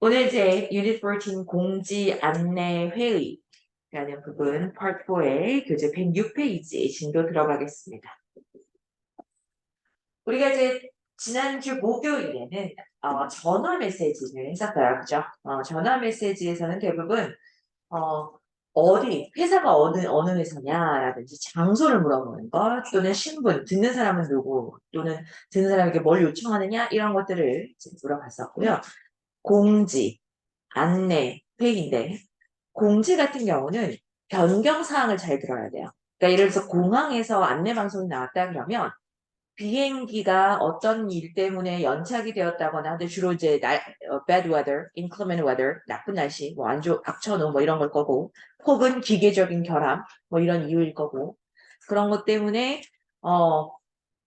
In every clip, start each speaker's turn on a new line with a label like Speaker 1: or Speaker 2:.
Speaker 1: 오늘 이제 유닛 14 공지 안내 회의라는 부분 파트 4의 교재 106페이지 진도 들어가겠습니다. 우리가 이제 지난주 목요일에는 전화 메시지를 했었어요. 그죠? 전화 메시지에서는 대부분 회사가 어느 회사냐라든지 장소를 물어보는 것 또는 신분, 듣는 사람은 누구 또는 듣는 사람에게 뭘 요청하느냐 이런 것들을 이제 물어봤었고요. 공지, 안내, 회의인데 공지 같은 경우는 변경사항을 잘 들어야 돼요. 그러니까 예를 들어서 공항에서 안내방송이 나왔다 그러면 비행기가 어떤 일 때문에 연착이 되었다거나 근데 주로 이제 bad weather, inclement weather, 나쁜 날씨, 뭐 악천후 뭐 이런 걸 거고 혹은 기계적인 결함 뭐 이런 이유일 거고 그런 것 때문에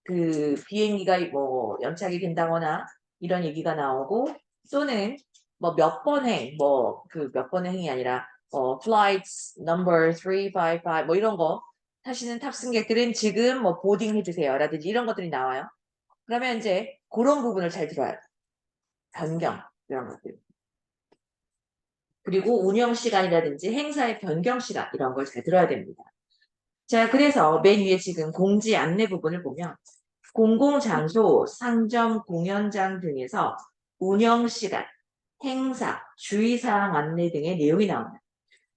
Speaker 1: 그 비행기가 뭐 연착이 된다거나 이런 얘기가 나오고 또는 뭐 몇 번 행, 뭐 그 몇 번 행이 아니라 flights number 355 뭐 이런 거 타시는 탑승객들은 지금 뭐 보딩 해주세요 라든지 이런 것들이 나와요. 그러면 이제 그런 부분을 잘 들어야 돼요. 변경 이런 것들. 그리고 운영 시간이라든지 행사의 변경 시간 이런 걸 잘 들어야 됩니다. 자, 그래서 맨 위에 지금 공지 안내 부분을 보면 공공장소, 상점, 공연장 등에서 운영시간, 행사, 주의사항 안내 등의 내용이 나옵니다.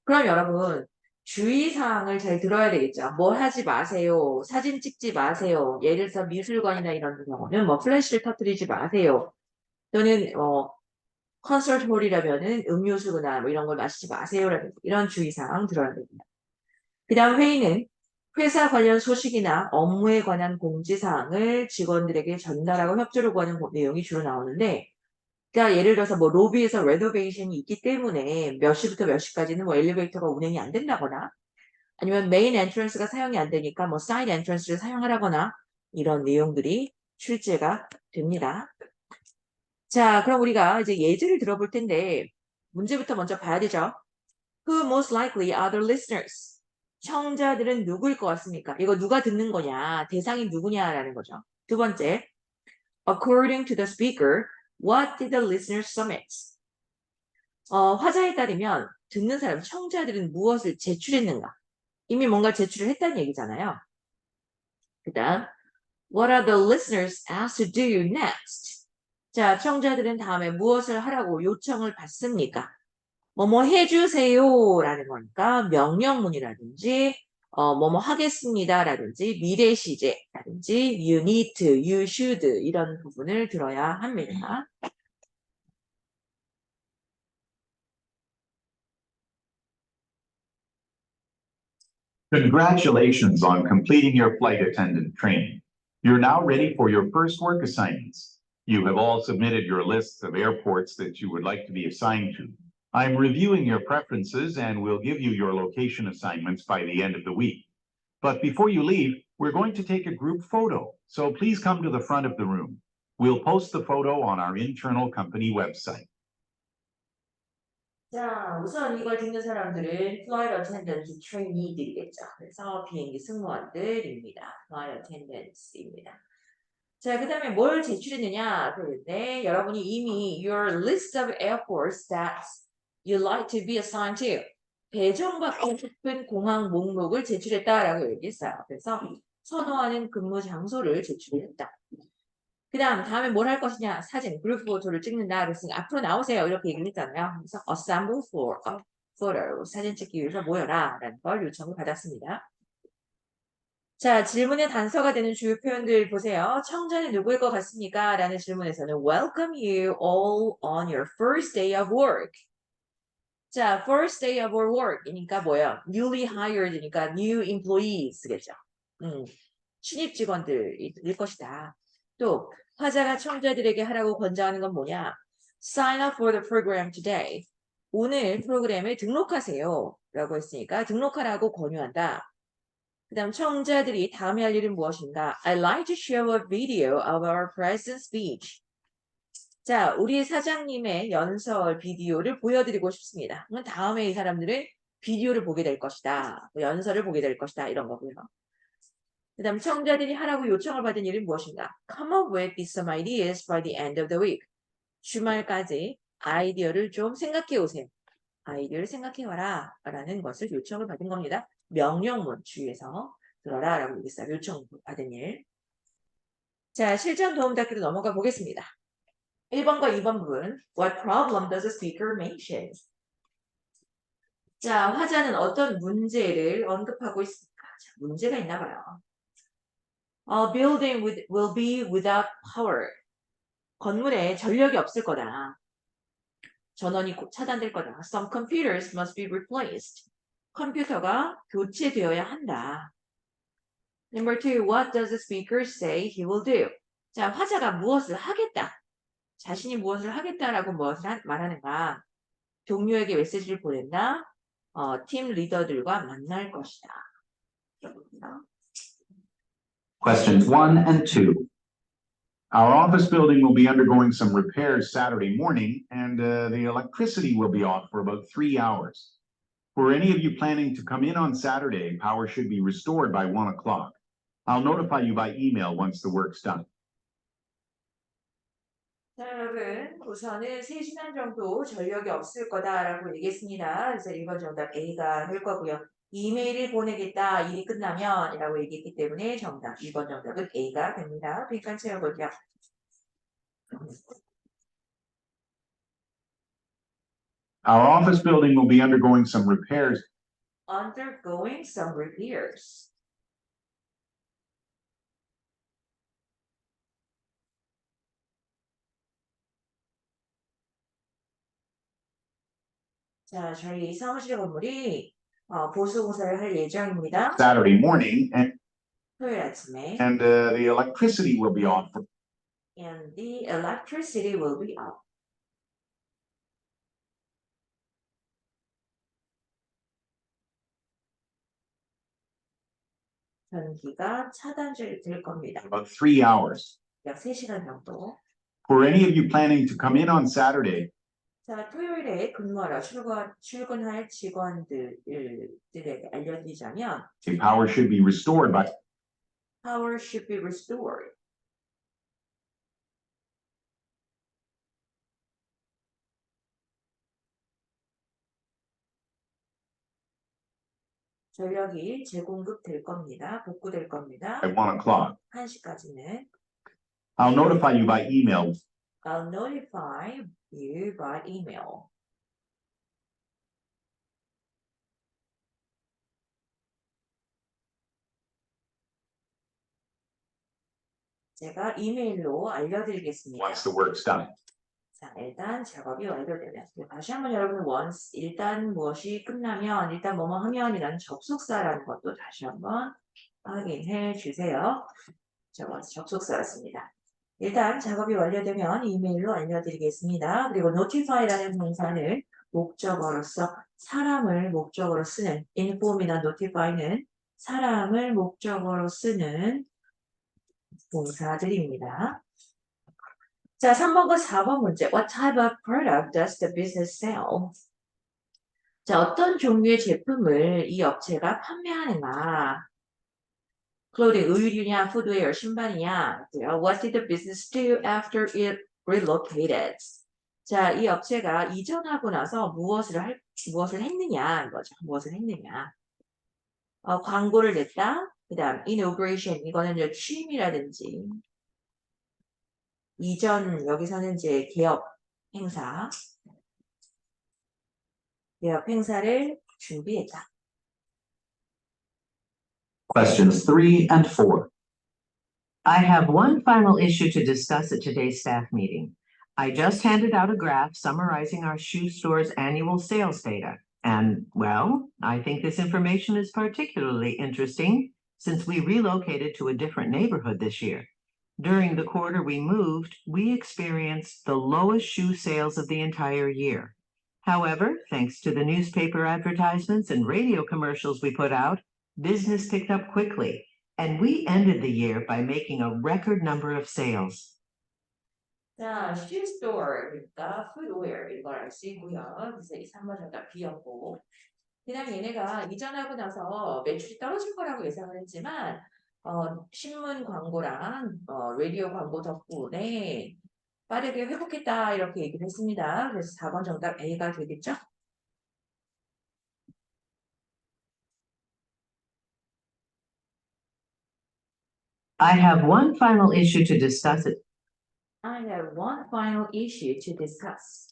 Speaker 1: 그럼 여러분 주의사항을 잘 들어야 되겠죠. 뭐 하지 마세요. 사진 찍지 마세요. 예를 들어서 미술관이나 이런 경우는 뭐 플래시를 터뜨리지 마세요. 또는 콘서트홀이라면은 음료수나 뭐 이런 걸 마시지 마세요라든지 이런 주의사항 들어야 됩니다. 그 다음 회의는 회사 관련 소식이나 업무에 관한 공지사항을 직원들에게 전달하고 협조를 구하는 내용이 주로 나오는데 그러니까 예를 들어서 뭐 로비에서 레노베이션이 있기 때문에 몇 시부터 몇 시까지는 뭐 엘리베이터가 운행이 안 된다거나 아니면 메인 엔트런스가 사용이 안 되니까 뭐 사이드 엔트런스를 사용하라거나 이런 내용들이 출제가 됩니다. 자, 그럼 우리가 이제 예제를 들어볼 텐데 문제부터 먼저 봐야 되죠. Who most likely are the listeners? 청자들은 누구일 것 같습니까? 이거 누가 듣는 거냐? 대상이 누구냐라는 거죠. 두 번째, according to the speaker, what did the listeners submit? 화자에 따르면 듣는 사람, 청자들은 무엇을 제출했는가? 이미 뭔가 제출을 했다는 얘기잖아요. 그 다음, what are the listeners asked to do next? 자, 청자들은 다음에 무엇을 하라고 요청을 받습니까? 뭐뭐 해주세요라는 거니까 명령문이라든지 뭐뭐 하겠습니다라든지 미래 시제라든지 you need to, you should 이런 부분을 들어야 합니다.
Speaker 2: Congratulations on completing your flight attendant training. You're now ready for your first work assignments. You have all submitted your lists of airports that you would like to be assigned to. I'm reviewing your preferences and will give you your location assignments by the end of the week. But before you leave, we're going to take a group photo, so please come to the front of the room. We'll post the photo on our internal company website.
Speaker 1: 자, 우선 이걸 듣는 사람들은 flight attendant trainee들이겠죠. 그래서 비행기 승무원들입니다. flight attendants입니다. 자, 그 다음에 뭘 제출했느냐 그런데 여러분이 이미 your list of airports that you like to be assigned to 배정받고 싶은 공항 목록을 제출했다라고 얘기했어요. 그래서 선호하는 근무 장소를 제출했다. 그 다음에 뭘 할 것이냐 사진 그룹 포토를 찍는다 그랬으니 앞으로 나오세요 이렇게 얘기를 했잖아요. 그래서 assemble for a photo 사진 찍기 위해서 모여라 라는 걸 요청을 받았습니다. 자, 질문의 단서가 되는 주요 표현들 보세요. 청자는 누구일 것 같습니까? 라는 질문에서는 welcome you all on your first day of work. 자, first day of our work 이니까 뭐예요? newly hired니까 new employees겠죠. 신입 직원들일 것이다. 또 화자가 청자들에게 하라고 권장하는 건 뭐냐? Sign up for the program today. 오늘 프로그램에 등록하세요. 라고 했으니까 등록하라고 권유한다. 그 다음 청자들이 다음에 할 일은 무엇인가? I'd like to show a video of our president's speech. 자, 우리 사장님의 연설 비디오를 보여드리고 싶습니다. 그럼 다음에 이 사람들은 비디오를 보게 될 것이다. 연설을 보게 될 것이다. 이런 거고요. 그 다음 청자들이 하라고 요청을 받은 일은 무엇인가? Come up with some ideas by the end of the week. 주말까지 아이디어를 좀 생각해 오세요. 아이디어를 생각해 와라 라는 것을 요청을 받은 겁니다. 명령문 주위에서 들어라 라고 얘기했어요. 요청 받은 일. 자, 실전 도움 닫기로 넘어가 보겠습니다. 1번과 2번 부분. What problem does the speaker mention? 자, 화자는 어떤 문제를 언급하고 있습니까? 자, 문제가 있나 봐요. A building will be without power. 건물에 전력이 없을 거다. 전원이 곧 차단될 거다. Some computers must be replaced. 컴퓨터가 교체되어야 한다. Number two, what does the speaker say he will do? 자, 화자가 무엇을 하겠다. 자신이 무엇을 하겠다라고 무엇을 말하는가? 동료에게 메시지를 보낸다. 팀 리더들과 만날 것이다.
Speaker 2: Questions 1 and 2. Our office building will be undergoing some repairs Saturday morning, and the electricity will be off for about 3 hours. For any of you planning to come in on Saturday, power should be restored by 1 o'clock. I'll notify you by email once the work's done.
Speaker 1: 자, 여러분, 우선은 3시간 정도 전력이 없을 거다라고 얘기했습니다. 그래서 1번 정답 A가 될 거고요. 이메일을 보내겠다, 일이 끝나면 이라고 얘기했기 때문에 정답 2번 정답은 A가 됩니다. 빈칸 채워볼게요.
Speaker 2: Our office building will be undergoing some repairs.
Speaker 1: Undergoing some repairs. 자, 저희 사무실 건물이 보수공사를 할 예정입니다.
Speaker 2: Saturday morning,
Speaker 1: 토요일 아침에.
Speaker 2: and the electricity will be off.
Speaker 1: And the electricity will be off. 전기가 차단될 겁니다.
Speaker 2: About 3 hours.
Speaker 1: 약 3시간 정도.
Speaker 2: For any of you planning to come in on Saturday,
Speaker 1: 자, 토요일에 근무하러 출근할 직원들에게 알려드리자면
Speaker 2: the power should be restored by
Speaker 1: power should be restored. 전력이 재공급될 겁니다. 복구될 겁니다.
Speaker 2: by 1 o'clock.
Speaker 1: 1시까지는.
Speaker 2: I'll notify you by email.
Speaker 1: I'll notify you by email. 제가 이메일로 알려드리겠습니다.
Speaker 2: Once the work's done.
Speaker 1: 자, 일단 작업이 완료되면 다시 한번 여러분 once 일단 무엇이 끝나면 일단 뭐뭐 하면이라는 접속사라는 것도 다시 한번 확인해 주세요. 자, once 접속사였습니다. 일단 작업이 완료되면 이메일로 알려드리겠습니다. 그리고 notify라는 동사는 목적어로서 사람을 목적어로 쓰는 inform이나 notify는 사람을 목적어로 쓰는 동사들입니다. 자, 3번과 4번 문제. What type of product does the business sell? 자, 어떤 종류의 제품을 이 업체가 판매하는가? clothing, 의류냐, footwear, 신발이냐? What did the business do after it relocated? 자, 이 업체가 이전하고 나서 무엇을 했느냐? 이거죠. 무엇을 했느냐? 광고를 냈다. 그 다음, inauguration. 이거는 이제 취임이라든지, 이전, 여기서는 이제 개업 행사를 준비했다.
Speaker 2: Questions 3 and 4.
Speaker 3: I have one final issue to discuss at today's staff meeting. I just handed out a graph summarizing our shoe store's annual sales data. And, well, I think this information is particularly interesting since we relocated to a different neighborhood this year. During the quarter we moved, we experienced the lowest shoe sales of the entire year. However, thanks to the newspaper advertisements and radio commercials we put out, business picked up quickly, and we ended the year by making a record number of sales.
Speaker 1: 자, shoe store, 그러니까 footwear 이걸 알 수 있고요. 그래서 이 3번 정답 B였고. 그 다음에 얘네가 이전하고 나서 매출이 떨어질 거라고 예상을 했지만 신문 광고랑 라디오 광고 덕분에 빠르게 회복했다 이렇게 얘기를 했습니다. 그래서 4번 정답 A가 되겠죠?
Speaker 3: I have one final issue to discuss it.
Speaker 1: I have one final issue to discuss.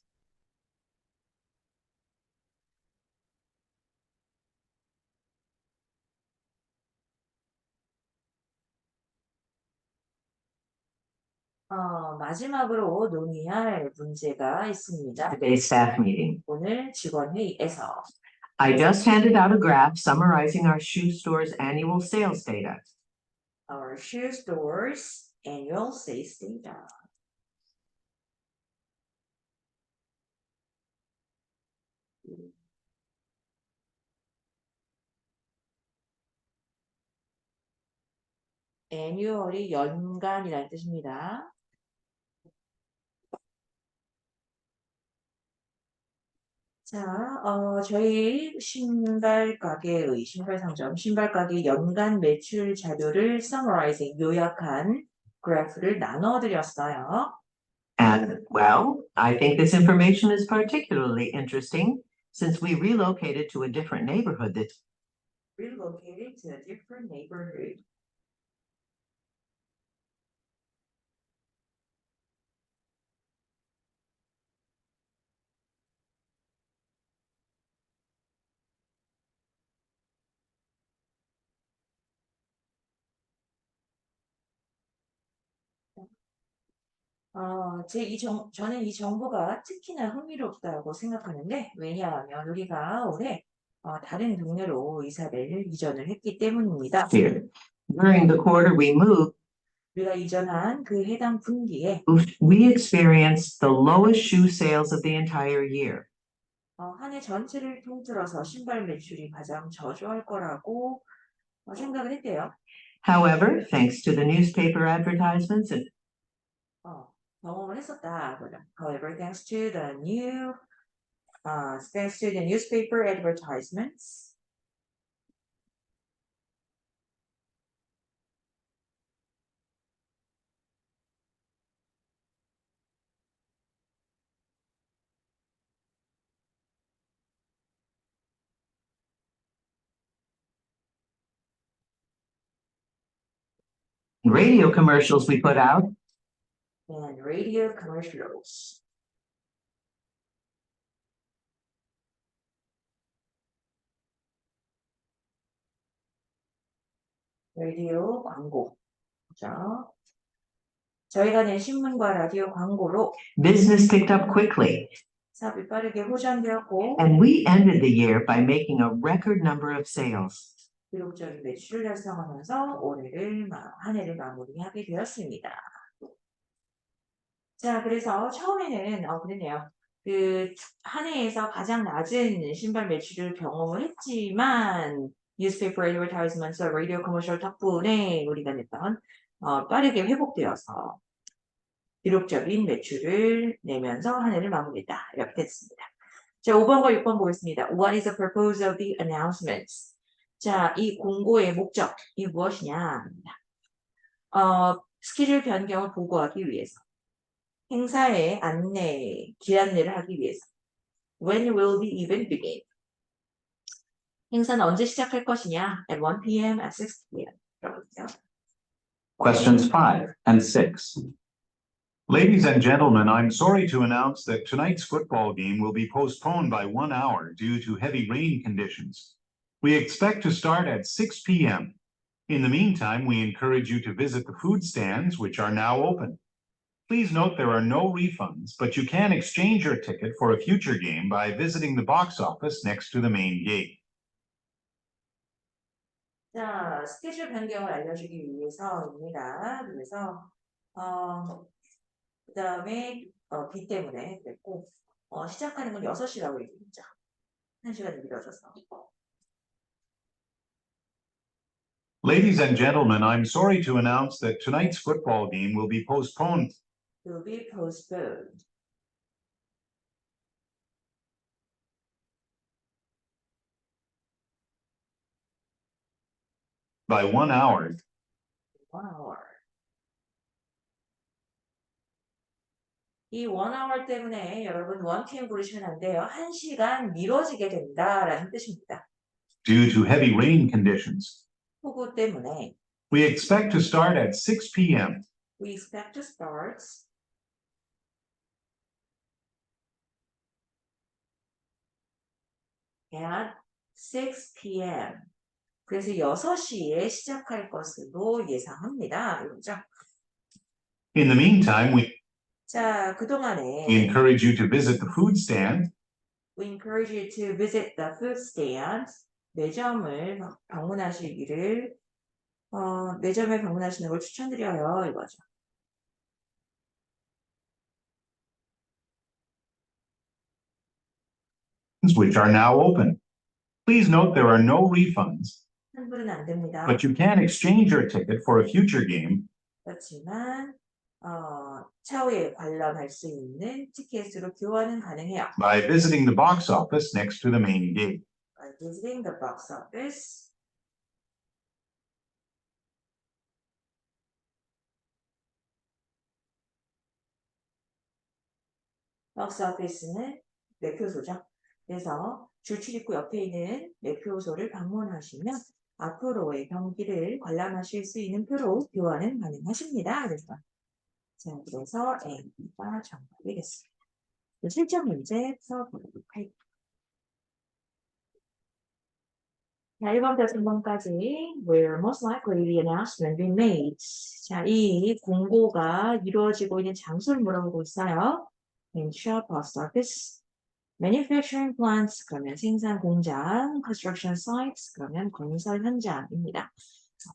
Speaker 1: 마지막으로 논의할 문제가 있습니다.
Speaker 3: Today's staff meeting.
Speaker 1: 오늘 직원회의에서
Speaker 3: I just handed out a graph summarizing our shoe store's annual sales data.
Speaker 1: Our shoe stores annual sales data. annual이 연간이라는 뜻입니다. 자, 저희 신발 가게의 신발 상점, 신발 가게 연간 매출 자료를 summarizing, 요약한 그래프를 나눠드렸어요.
Speaker 3: And well, I think this information is particularly interesting since we relocated to a different neighborhood that
Speaker 1: Relocated to a different neighborhood. 저는 이 정보가 특히나 흥미롭다고 생각하는데, 왜냐하면 우리가 올해 다른 동네로 이전을 했기 때문입니다.
Speaker 3: here. During the quarter we moved,
Speaker 1: 우리가 이전한 그 해당 분기에
Speaker 3: we experienced the lowest shoe sales of the entire year.
Speaker 1: 한 해 전체를 통틀어서 신발 매출이 가장 저조할 거라고 생각을 했대요.
Speaker 3: However, thanks to the newspaper advertisements and
Speaker 1: 경험을 했었다. However, thanks to the newspaper advertisements,
Speaker 3: radio commercials we put out,
Speaker 1: and radio commercials. 라디오 광고. 그죠? 저희가 낸 신문과 라디오 광고로
Speaker 3: business picked up quickly,
Speaker 1: 사업이 빠르게 호전되었고
Speaker 3: and we ended the year by making a record number of sales.
Speaker 1: 기록적인 매출을 달성하면서 한 해를 마무리하게 되었습니다. 자, 그래서 처음에는 그랬네요. 그 한 해에서 가장 낮은 신발 매출을 경험을 했지만 newspaper advertisements, radio commercial 덕분에 우리가 냈던 빠르게 회복되어서 기록적인 매출을 내면서 한 해를 마무리했다. 이렇게 됐습니다. 자, 5번과 6번 보겠습니다. What is the purpose of the announcements? 자, 이 공고의 목적이 무엇이냐? 스케줄 변경을 보고하기 위해서. 행사의 길 안내를 하기 위해서. When will the event begin? 행사는 언제 시작할 것이냐? At 1 p.m. at 6 p.m. 들어보세요.
Speaker 2: Questions 5 and 6. Ladies and gentlemen, I'm sorry to announce that tonight's football game will be postponed by 1 hour due to heavy rain conditions. We expect to start at 6 p.m. In the meantime, we encourage you to visit the food stands, which are now open. Please note there are no refunds, but you can exchange your ticket for a future game by visiting the box office next to the main gate.
Speaker 1: 자, 스케줄 변경을 알려주기 위해서입니다. 그래서 그 다음에 비 때문에 그랬고 시작하는 건 6시라고 얘기했죠. 1시간이 미뤄져서.
Speaker 2: Ladies and gentlemen, I'm sorry to announce that tonight's football game will be postponed.
Speaker 1: Will be postponed.
Speaker 2: By 1 hour.
Speaker 1: 1 hour. 이 1hour 때문에 여러분 1pm 부르시면 안 돼요. 1시간 미뤄지게 된다라는 뜻입니다.
Speaker 2: due to heavy rain conditions.
Speaker 1: 폭우 때문에
Speaker 2: We expect to start at 6 p.m.
Speaker 1: we expect to start at 6 p.m. 그래서 6시에 시작할 것으로 예상합니다. 이거죠.
Speaker 2: In the meantime,
Speaker 1: 자,
Speaker 2: we
Speaker 1: 그동안에
Speaker 2: encourage you to visit the food stand
Speaker 1: we encourage you to visit the food stand. 매점을 방문하시기를 매점에 방문하시는 걸 추천드려요. 이거죠.
Speaker 2: which are now open. Please note there are no refunds,
Speaker 1: 환불은 안 됩니다.
Speaker 2: but you can exchange your ticket for a future game
Speaker 1: 그렇지만 차후에 관람할 수 있는 티켓으로 교환은 가능해요.
Speaker 2: by visiting the box office next to the main gate.
Speaker 1: By visiting the box office. 박스 오피스는 매표소죠. 그래서 줄 출입구 옆에 있는 매표소를 방문하시면 앞으로의 경기를 관람하실 수 있는 표로 교환은 가능하십니다. 그래서 A가 정답이겠습니다. 실전 문제 풀어보도록 할게요. 자, 1번부터 3번까지 where most likely the announcement be made. 자, 이 공고가 이루어지고 있는 장소를 물어보고 있어요. in shop, post office, manufacturing plants, 그러면 생산 공장, construction sites, 그러면 건설 현장입니다.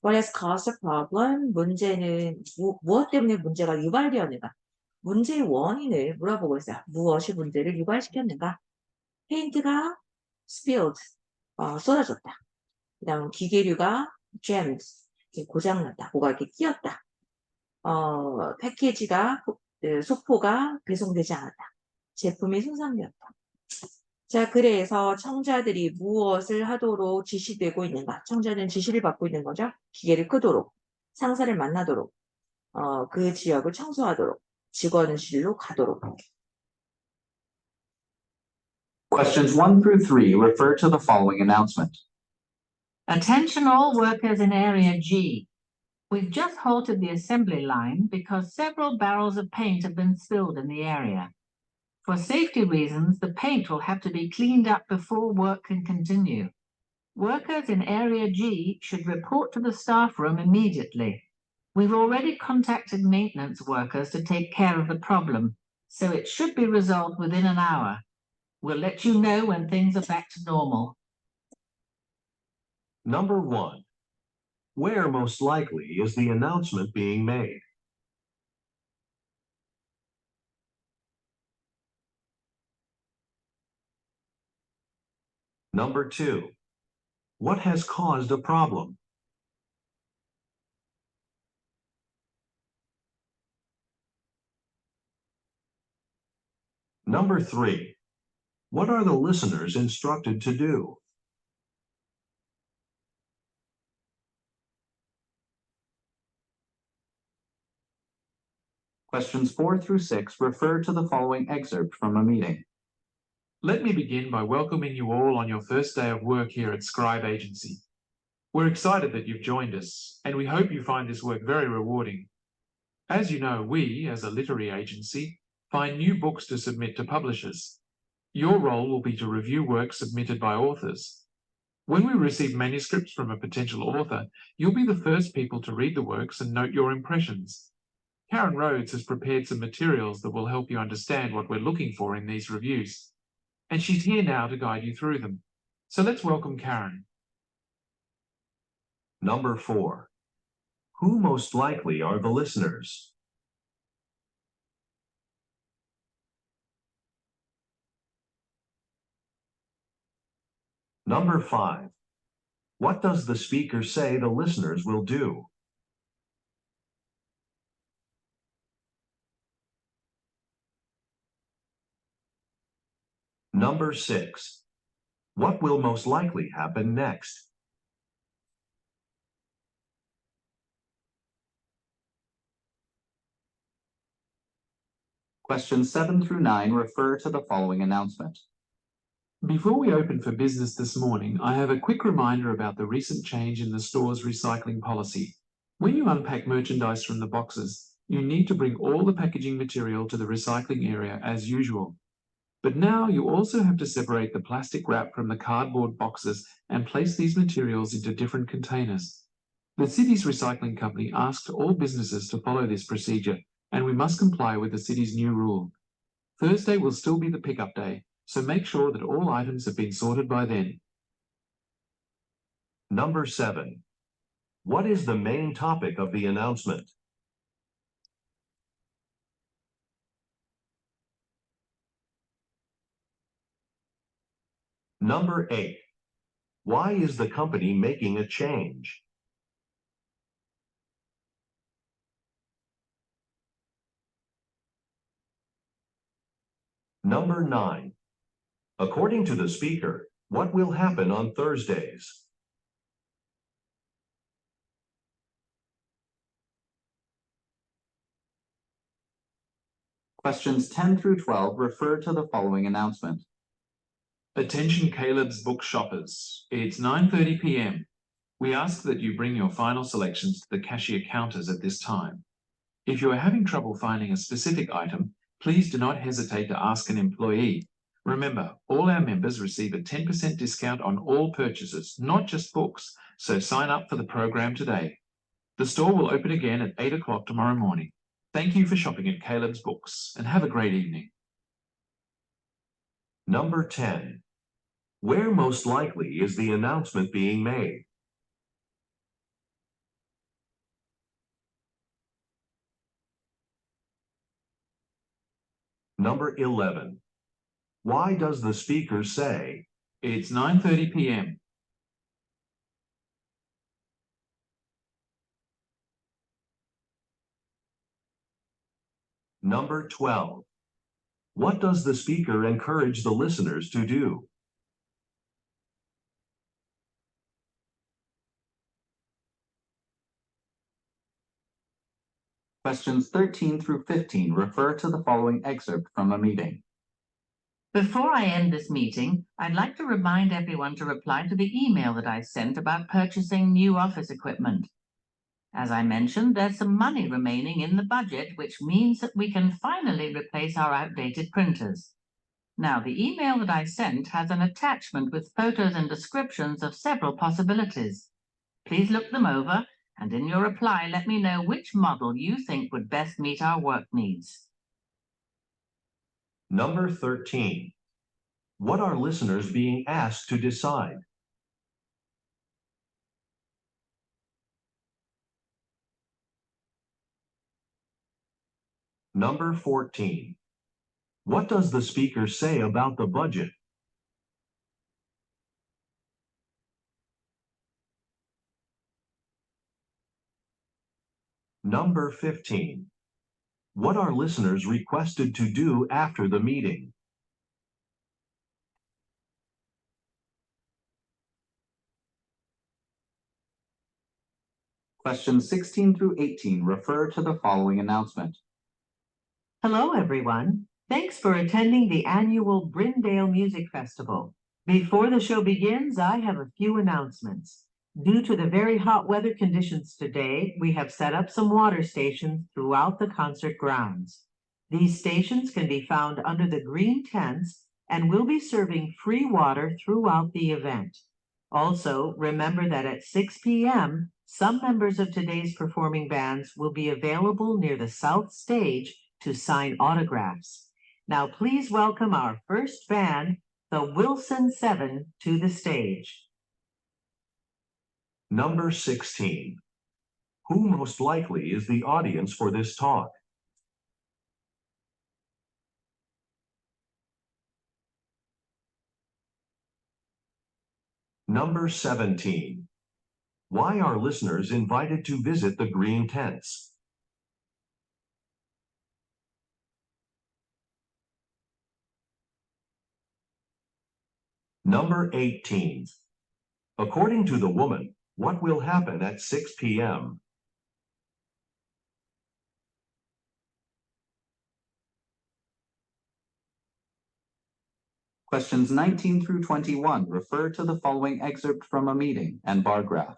Speaker 1: What has caused the problem? 문제는 무엇 때문에 문제가 유발되었는가? 문제의 원인을 물어보고 있어요. 무엇이 문제를 유발시켰는가? 페인트가 spilled, 쏟아졌다. 그 다음 기계류가 jammed, 고장났다. 뭐가 이렇게 끼었다. 패키지가 소포가 배송되지 않았다. 제품이 손상되었다. 자, 그래서 청자들이 무엇을 하도록 지시되고 있는가? 청자는 지시를 받고 있는 거죠. 기계를 끄도록, 상사를 만나도록, 그 지역을 청소하도록, 직원실로 가도록.
Speaker 4: Questions 1 through 3 refer to the following announcement.
Speaker 3: Attention all workers in Area G. We've just halted the assembly line because several barrels of paint have been spilled in the area. For safety reasons, the paint will have to be cleaned up before work can continue. Workers in Area G should report to the staff room immediately. We've already contacted maintenance workers to take care of the problem, so it should be resolved within an hour. We'll let you know when things are back to normal.
Speaker 5: Number 1. Where most likely is the announcement being made? Number 2. What has caused a problem? Number 3. What are the listeners instructed to do?
Speaker 4: Questions 4 through 6 refer to the following excerpt from a meeting.
Speaker 6: Let me begin by welcoming you all on your first day of work here at Scribe Agency. We're excited that you've joined us, and we hope you find this work very rewarding. As you know, we, as a literary agency, find new books to submit to publishers. Your role will be to review work submitted by authors. When we receive manuscripts from a potential author, you'll be the first people to read the works and note your impressions. Karen Rhodes has prepared some materials that will help you understand what we're looking for in these reviews. And she's here now to guide you through them. So let's welcome Karen.
Speaker 5: Number 4. Who most likely are the listeners? Number 5. What does the speaker say the listeners will do? Number 6. What will most likely happen next?
Speaker 4: Questions 7 through 9 refer to the following announcement.
Speaker 6: Before we open for business this morning, I have a quick reminder about the recent change in the store's recycling policy. When you unpack merchandise from the boxes, you need to bring all the packaging material to the recycling area as usual. But now you also have to separate the plastic wrap from the cardboard boxes and place these materials into different containers. The city's recycling company asked all businesses to follow this procedure, and we must comply with the city's new rule. Thursday will still be the pickup day, so make sure that all items have been sorted by then.
Speaker 5: Number 7. What is the main topic of the announcement? Number 8. Why is the company making a change? Number 9. According to the speaker, what will happen on Thursdays?
Speaker 4: Questions 10 through 12 refer to the following announcement.
Speaker 6: Attention Caleb's Book shoppers. It's 9:30 p.m. We ask that you bring your final selections to the cashier counters at this time. If you are having trouble finding a specific item, please do not hesitate to ask an employee. Remember, all our members receive a 10% discount on all purchases, not just books, so sign up for the program today. The store will open again at 8 o'clock tomorrow morning. Thank you for shopping at Caleb's Books, and have a great evening.
Speaker 5: Number 10. Where most likely is the announcement being made? Number 11. Why does the speaker say,
Speaker 6: It's 9:30 p.m.
Speaker 5: Number 12. What does the speaker encourage the listeners to do?
Speaker 4: Questions 13 through 15 refer to the following excerpt from a meeting.
Speaker 3: Before I end this meeting, I'd like to remind everyone to reply to the email that I sent about purchasing new office equipment. As I mentioned, there's some money remaining in the budget, which means that we can finally replace our outdated printers. Now, the email that I sent has an attachment with photos and descriptions of several possibilities. Please look them over, and in your reply, let me know which model you think would best meet our work needs.
Speaker 5: Number 13. What are listeners being asked to decide? Number 14. What does the speaker say about the budget? Number 15. What are listeners requested to do after the meeting?
Speaker 4: Questions 16 through 18 refer to the following announcement.
Speaker 3: Hello, everyone. Thanks for attending the annual Brindale Music Festival. Before the show begins, I have a few announcements. Due to the very hot weather conditions today, we have set up some water stations throughout the concert grounds. These stations can be found under the green tents and will be serving free water throughout the event. Also, remember that at 6 p.m., some members of today's performing bands will be available near the south stage to sign autographs. Now, please welcome our first band, the Wilson 7, to the stage.
Speaker 5: Number 16. Who most likely is the audience for this talk? Number 17. Why are listeners invited to visit the green tents? Number 18. According to the woman, what will happen at 6 p.m.?
Speaker 4: Questions 19 through 21 refer to the following excerpt from a meeting and bar graph.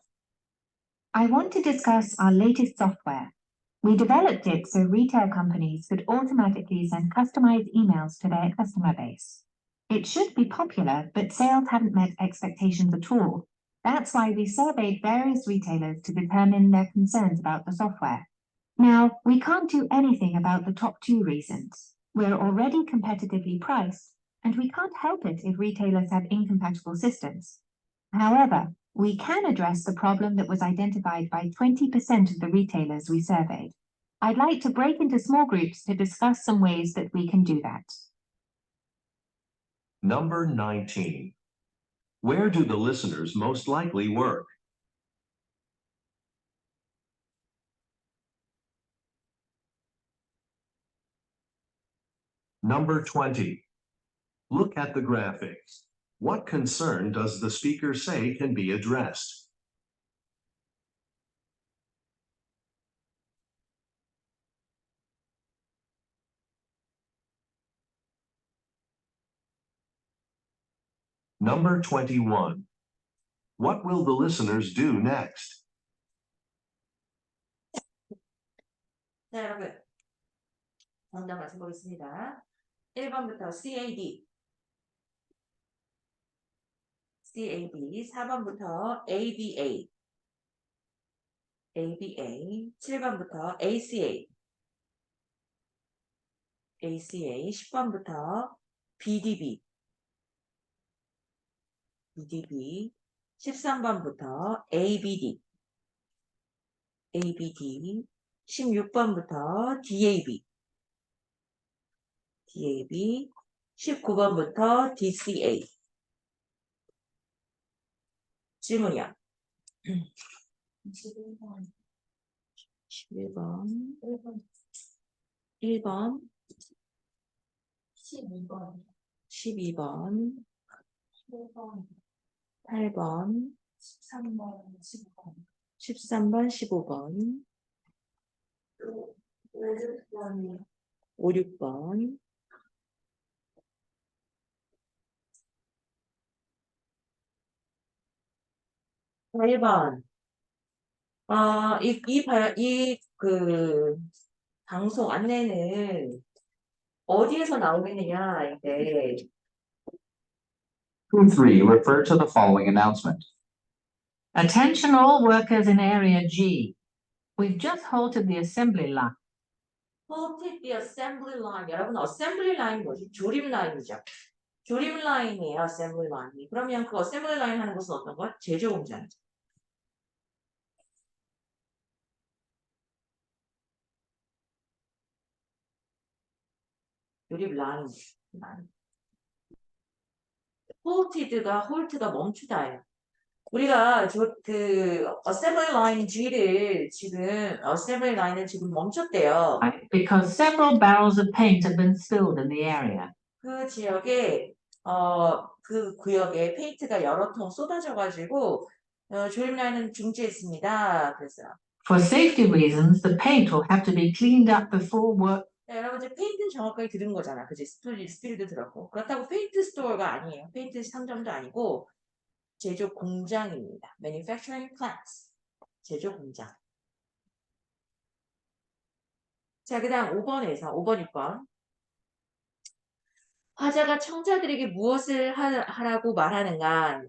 Speaker 7: I want to discuss our latest software. We developed it so retail companies could automatically send customized emails to their customer base. It should be popular, but sales haven't met expectations at all. That's why we surveyed various retailers to determine their concerns about the software. Now, we can't do anything about the top 2 reasons. We're already competitively priced, and we can't help it if retailers have incompatible systems. However, we can address the problem that was identified by 20% of the retailers we surveyed. I'd like to break into small groups to discuss some ways that we can do that.
Speaker 5: Number 19. Where do the listeners most likely work? Number 20. Look at the graphics. What concern does the speaker say can be addressed? Number 21. What will the listeners do next?
Speaker 1: 자, 여러분. 정답 맞춰보겠습니다. 1번부터 CAD. CAD. 4번부터 ABA. ABA. 7번부터 ACA. ACA. 10번부터 BDB. BDB. 13번부터 ABD. ABD. 16번부터 DAB. DAB. 19번부터 DCA. 질문이요. 11번. 1번. 12번. 12번. 8번. 13번. 15번. 13번, 15번. 5, 6번. 1번. 방송 안내는 어디에서 나오겠느냐, 이제.
Speaker 4: 2 3 refer to the following announcement.
Speaker 3: Attention all workers in Area G. We've just halted the assembly line.
Speaker 1: halted the assembly line. 여러분, assembly line 뭐지? 조립 라인이죠. 조립 라인이에요, assembly line이. 그러면 그 assembly line 하는 것은 어떤 것? 제조 공장이죠. 조립 라인. halt가 멈추다예요. 우리가 assembly line G를 assembly line을 지금 멈췄대요.
Speaker 3: Because several barrels of paint have been spilled in the area.
Speaker 1: 그 지역에 그 구역에 페인트가 여러 통 쏟아져가지고 조립 라인은 중지했습니다. 그래서
Speaker 3: For safety reasons, the paint will have to be cleaned up before work.
Speaker 1: 여러분 이제 페인트는 정확하게 들은 거잖아, 그지? 스피드도 들었고 그렇다고 페인트 스토어가 아니에요. 페인트 상점도 아니고 제조 공장입니다. Manufacturing plants. 제조 공장. 자, 그 다음 5번, 6번. 화자가 청자들에게 무엇을 하라고 말하는가?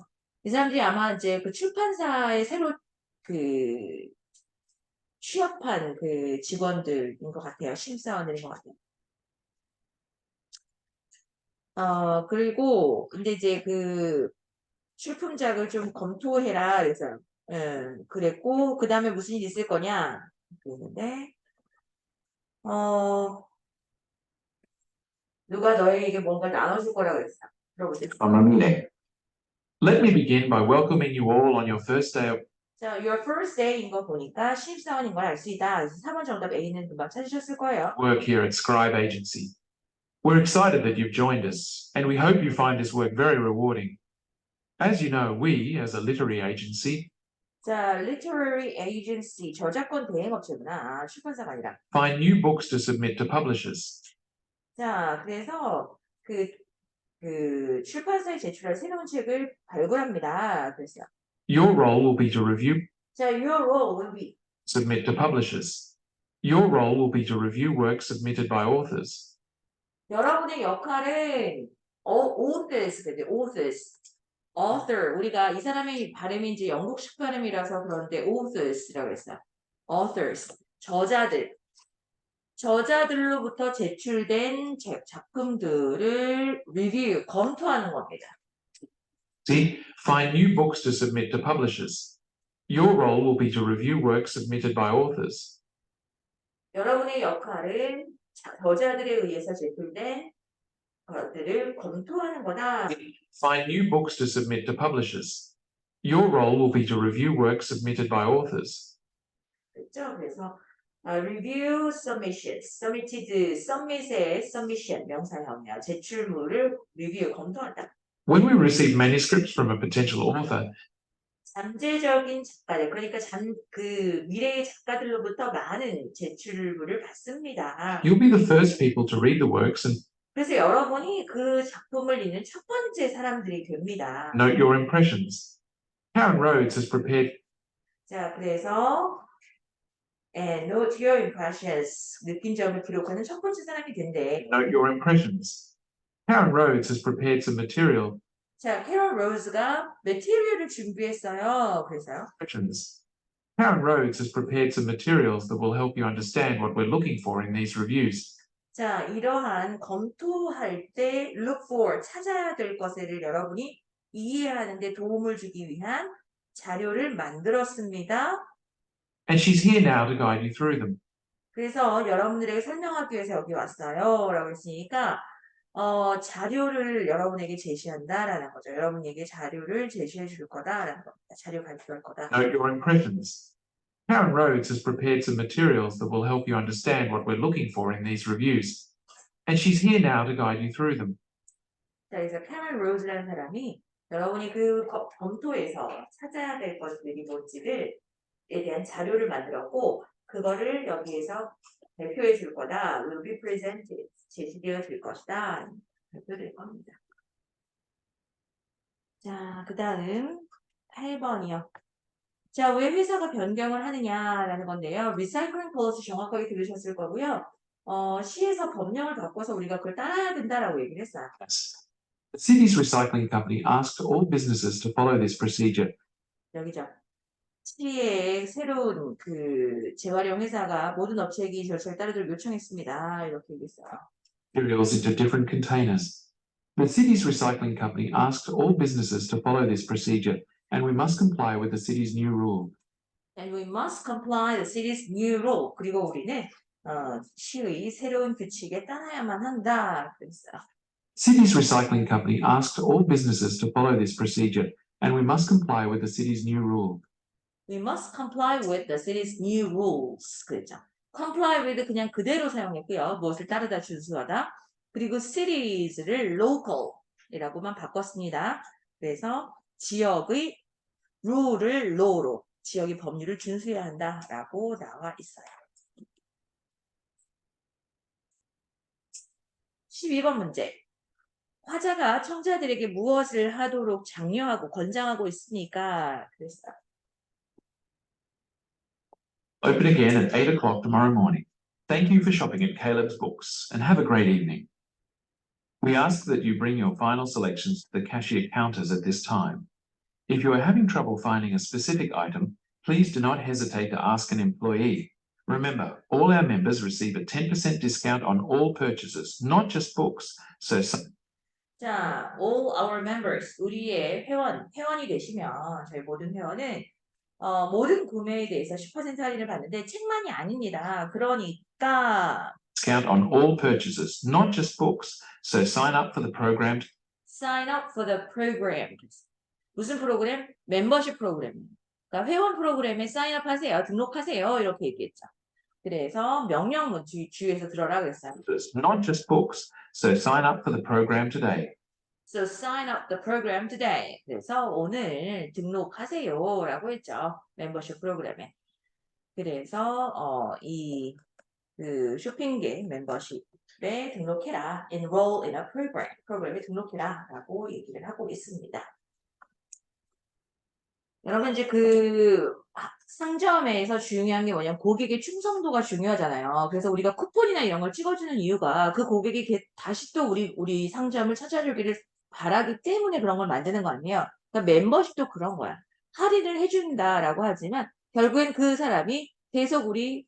Speaker 1: 이 사람들이 아마 이제 그 출판사에 새로 취업한 그 직원들인 것 같아요. 심사원들인 것 같아요. 그리고 근데 이제 그 출품작을 좀 검토해라 그래서 그랬고 그 다음에 무슨 일이 있을 거냐 그랬는데 누가 너에게 뭔가 나눠줄 거라고 그랬어. 들어보세요.
Speaker 4: From a meeting.
Speaker 6: Let me begin by welcoming you all on your first day of
Speaker 1: 자, your first day인 거 보니까 신입사원인 걸 알 수 있다. 그래서 3번 정답 A는 금방 찾으셨을 거예요.
Speaker 6: work here at Scribe Agency. We're excited that you've joined us, and we hope you find this work very rewarding. As you know, we, as a literary agency,
Speaker 1: 자, literary agency, 저작권 대행업체구나. 출판사가 아니라.
Speaker 6: find new books to submit to publishers.
Speaker 1: 자, 그래서 그 출판사에 제출할 새로운 책을 발굴합니다. 그래서
Speaker 6: Your role will be to review,
Speaker 1: 자, your role will be
Speaker 6: submit to publishers. Your role will be to review work submitted by authors.
Speaker 1: 여러분의 역할은 authors, author 우리가 이 사람의 발음이 이제 영국식 발음이라서 그런데 authors라고 했어요. authors 저자들로부터 제출된 작품들을 review 검토하는 겁니다.
Speaker 6: C. Find new books to submit to publishers. Your role will be to review work submitted by authors.
Speaker 1: 여러분의 역할은 저자들에 의해서 제출된 것들을 검토하는 거다.
Speaker 6: Find new books to submit to publishers. Your role will be to review work submitted by authors.
Speaker 1: 그렇죠? 그래서 review submissions, submit의 submission 명사형이야. 제출물을 review 검토한다.
Speaker 6: When we receive manuscripts from a potential author,
Speaker 1: 잠재적인 작가들, 그러니까 그 미래의 작가들로부터 많은 제출물을 받습니다.
Speaker 6: you'll be the first people to read the works and
Speaker 1: 그래서 여러분이 그 작품을 읽는 첫 번째 사람들이 됩니다.
Speaker 6: note your impressions. Karen Rhodes has prepared
Speaker 1: 자, 그래서 and note your impressions, 느낀 점을 기록하는 첫 번째 사람이 된대.
Speaker 6: note your impressions. Karen Rhodes has prepared some material.
Speaker 1: 자, 캐럴 로즈가 메티리얼을 준비했어요. 그래서요.
Speaker 6: Impressions. Karen Rhodes has prepared some materials that will help you understand what we're looking for in these reviews.
Speaker 1: 자, 이러한 검토할 때 look for, 찾아야 될 것을 여러분이 이해하는 데 도움을 주기 위한 자료를 만들었습니다.
Speaker 6: And she's here now to guide you through them.
Speaker 1: 그래서 여러분들에게 설명하기 위해서 여기 왔어요. 라고 했으니까 자료를 여러분에게 제시한다라는 거죠. 여러분에게 자료를 제시해 줄 거다라는 겁니다. 자료 발표할 거다.
Speaker 6: Note your impressions. Karen Rhodes has prepared some materials that will help you understand what we're looking for in these reviews. And she's here now to guide you through them.
Speaker 1: 자, 그래서 캐럴 로즈라는 사람이 여러분이 그 검토에서 찾아야 될 것들이 뭔지에 대한 자료를 만들었고 그거를 여기에서 발표해 줄 거다. will be presented. 제시되어 줄 것이다. 발표될 겁니다. 자, 그 다음 8번이요. 자, 왜 회사가 변경을 하느냐라는 건데요. 리사이클링 폴리시 정확하게 들으셨을 거고요. 시에서 법령을 바꿔서 우리가 그걸 따라야 된다라고 얘기를 했어요.
Speaker 6: The city's recycling company asked all businesses to follow this procedure.
Speaker 1: 여기죠. 시의 새로운 그 재활용 회사가 모든 업체에게 이 절차를 따르도록 요청했습니다. 이렇게 얘기했어요.
Speaker 6: Materials into different containers. The city's recycling company asked all businesses to follow this procedure, and we must comply with the city's new rule.
Speaker 1: And we must comply the city's new rule. 그리고 우리는 시의 새로운 규칙에 따라야만 한다. 그랬어요.
Speaker 6: City's recycling company asked all businesses to follow this procedure, and we must comply with the city's new rule.
Speaker 1: We must comply with the city's new rules. 그랬죠. comply with 그냥 그대로 사용했고요. 무엇을 따르다 준수하다. 그리고 cities를 local이라고만 바꿨습니다. 그래서 지역의 rule을 law로 지역의 법률을 준수해야 한다라고 나와 있어요. 12번 문제. 화자가 청자들에게 무엇을 하도록 장려하고 권장하고 있으니까 그랬어요.
Speaker 6: Open again at 8 o'clock tomorrow morning. Thank you for shopping at Caleb's Books, and have a great evening. We ask that you bring your final selections to the cashier counters at this time. If you are having trouble finding a specific item, please do not hesitate to ask an employee. Remember, all our members receive a 10% discount on all purchases, not just books. So
Speaker 1: 자, all our members, 우리의 회원이 되시면 저희 모든 회원은 모든 구매에 대해서 10% 할인을 받는데 책만이 아닙니다. 그러니까
Speaker 6: discount on all purchases, not just books. So sign up for the program.
Speaker 1: sign up for the program. 무슨 프로그램? 멤버십 프로그램. 그러니까 회원 프로그램에 sign up 하세요. 등록하세요. 이렇게 얘기했죠. 그래서 명령문 주의해서 들어라 그랬어요.
Speaker 6: Not just books. So sign up for the program today.
Speaker 1: So sign up the program today. 그래서 오늘 등록하세요 라고 했죠. 멤버십 프로그램에. 그래서 그 쇼핑계 멤버십 등록해라. Enroll in a program. 프로그램에 등록해라. 라고 얘기를 하고 있습니다. 여러분 이제 상점에서 중요한 게 뭐냐면 고객의 충성도가 중요하잖아요. 그래서 우리가 쿠폰이나 이런 걸 찍어주는 이유가 그 고객이 다시 또 우리 상점을 찾아주기를 바라기 때문에 그런 걸 만드는 거 아니에요. 그러니까 멤버십도 그런 거야. 할인을 해준다라고 하지만 결국엔 그 사람이 계속 우리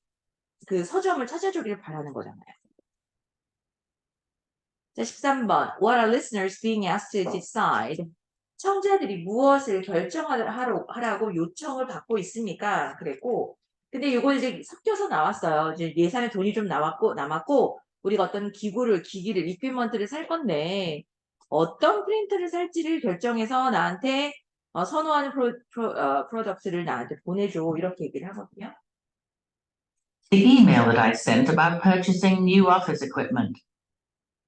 Speaker 1: 그 서점을 찾아주기를 바라는 거잖아요. 자, 13번. What are listeners being asked to decide? 청자들이 무엇을 결정하라고 요청을 받고 있습니까? 그랬고, 근데 이거 이제 섞여서 나왔어요. 이제 예산에 돈이 좀 남았고, 우리가 어떤 기기를, 이퀴먼트를 살 건데, 어떤 프린터를 살지를 결정해서 나한테 선호하는 프로덕트를 나한테 보내줘. 이렇게 얘기를 하거든요.
Speaker 3: The email that I sent about purchasing new office equipment.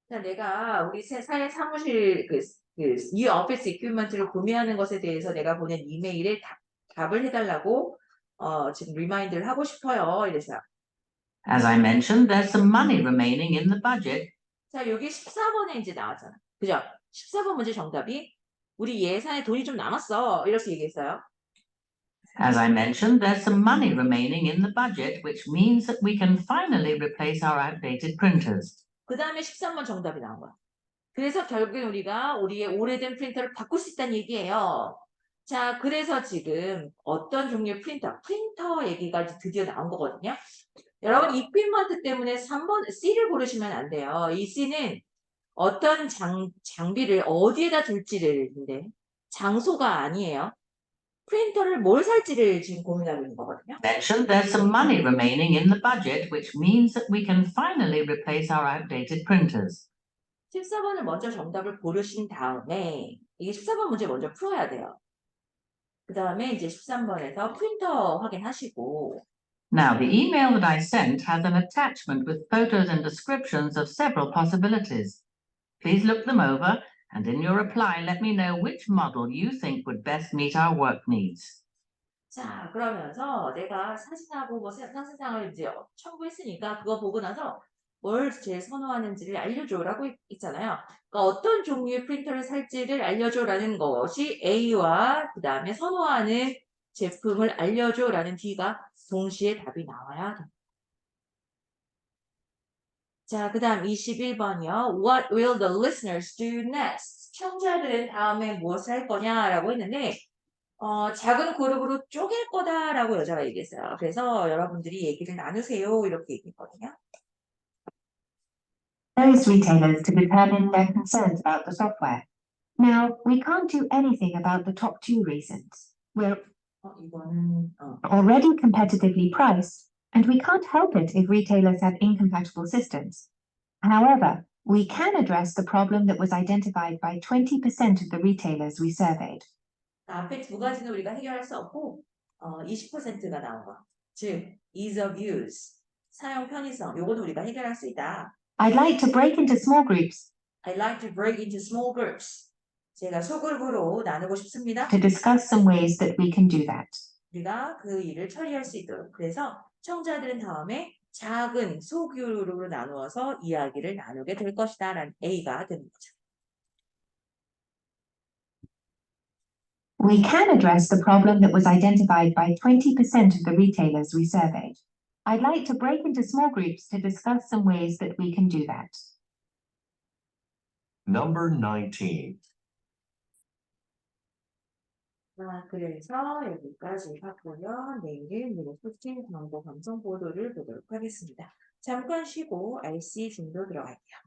Speaker 1: 자, 내가 우리 사무실 이 오피스 이퀴먼트를 구매하는 것에 대해서 내가 보낸 이메일에 답을 해달라고 지금 리마인드를 하고 싶어요. 이래서
Speaker 3: As I mentioned, there's some money remaining in the budget.
Speaker 1: 자, 여기 14번에 이제 나왔잖아. 그죠? 14번 문제 정답이 우리 예산에 돈이 좀 남았어. 이렇게 얘기했어요.
Speaker 3: As I mentioned, there's some money remaining in the budget, which means that we can finally replace our outdated printers.
Speaker 1: 그 다음에 13번 정답이 나온 거야. 그래서 결국엔 우리가 우리의 오래된 프린터를 바꿀 수 있다는 얘기예요. 자, 그래서 지금 어떤 종류의 프린터 얘기가 드디어 나온 거거든요. 여러분, 이퀴먼트 때문에 3번 C를 고르시면 안 돼요. 이 C는 어떤 장비를 어디에다 둘지를 장소가 아니에요. 프린터를 뭘 살지를 지금 고민하고 있는 거거든요.
Speaker 3: Mentioned there's some money remaining in the budget, which means that we can finally replace our outdated printers.
Speaker 1: 14번을 먼저 정답을 고르신 다음에 이게 14번 문제 먼저 풀어야 돼요. 그 다음에 이제 13번에서 프린터 확인하시고
Speaker 3: Now, the email that I sent has an attachment with photos and descriptions of several possibilities. Please look them over, and in your reply, let me know which model you think would best meet our work needs.
Speaker 1: 자, 그러면서 내가 사진하고 상세상을 이제 첨부했으니까 그거 보고 나서 뭘 제일 선호하는지를 알려줘라고 있잖아요. 그러니까 어떤 종류의 프린터를 살지를 알려줘라는 것이 A와 그 다음에 선호하는 제품을 알려줘라는 D가 동시에 답이 나와야 됩니다. 자, 그 다음 21번이요. What will the listeners do next? 청자들은 다음에 무엇을 할 거냐라고 했는데 작은 그룹으로 쪼갤 거다라고 여자가 얘기했어요. 그래서 여러분들이 얘기를 나누세요. 이렇게 얘기했거든요.
Speaker 7: Those retailers to determine their concerns about the software. Now, we can't do anything about the top two reasons. We're
Speaker 1: 이거는
Speaker 7: already competitively priced, and we can't help it if retailers have incompatible systems. However, we can address the problem that was identified by 20% of the retailers we surveyed.
Speaker 1: 앞에 두 가지는 우리가 해결할 수 없고 20%가 나온 거. 즉, ease of use, 사용 편의성. 요거는 우리가 해결할 수 있다.
Speaker 7: I'd like to break into small groups
Speaker 1: I'd like to break into small groups. 제가 소그룹으로 나누고 싶습니다.
Speaker 7: to discuss some ways that we can do that.
Speaker 1: 우리가 그 일을 처리할 수 있도록. 그래서 청자들은 다음에 작은 소그룹으로 나누어서 이야기를 나누게 될 것이다. 라는 A가 되는 거죠.
Speaker 7: We can address the problem that was identified by 20% of the retailers we surveyed. I'd like to break into small groups to discuss some ways that we can do that.
Speaker 5: Number 19.
Speaker 1: 자, 그래서 여기까지 하고요. 내일은 미국푸틴 광고 방송 보도를 보도록 하겠습니다. 잠깐 쉬고 RC 진도 들어갈게요.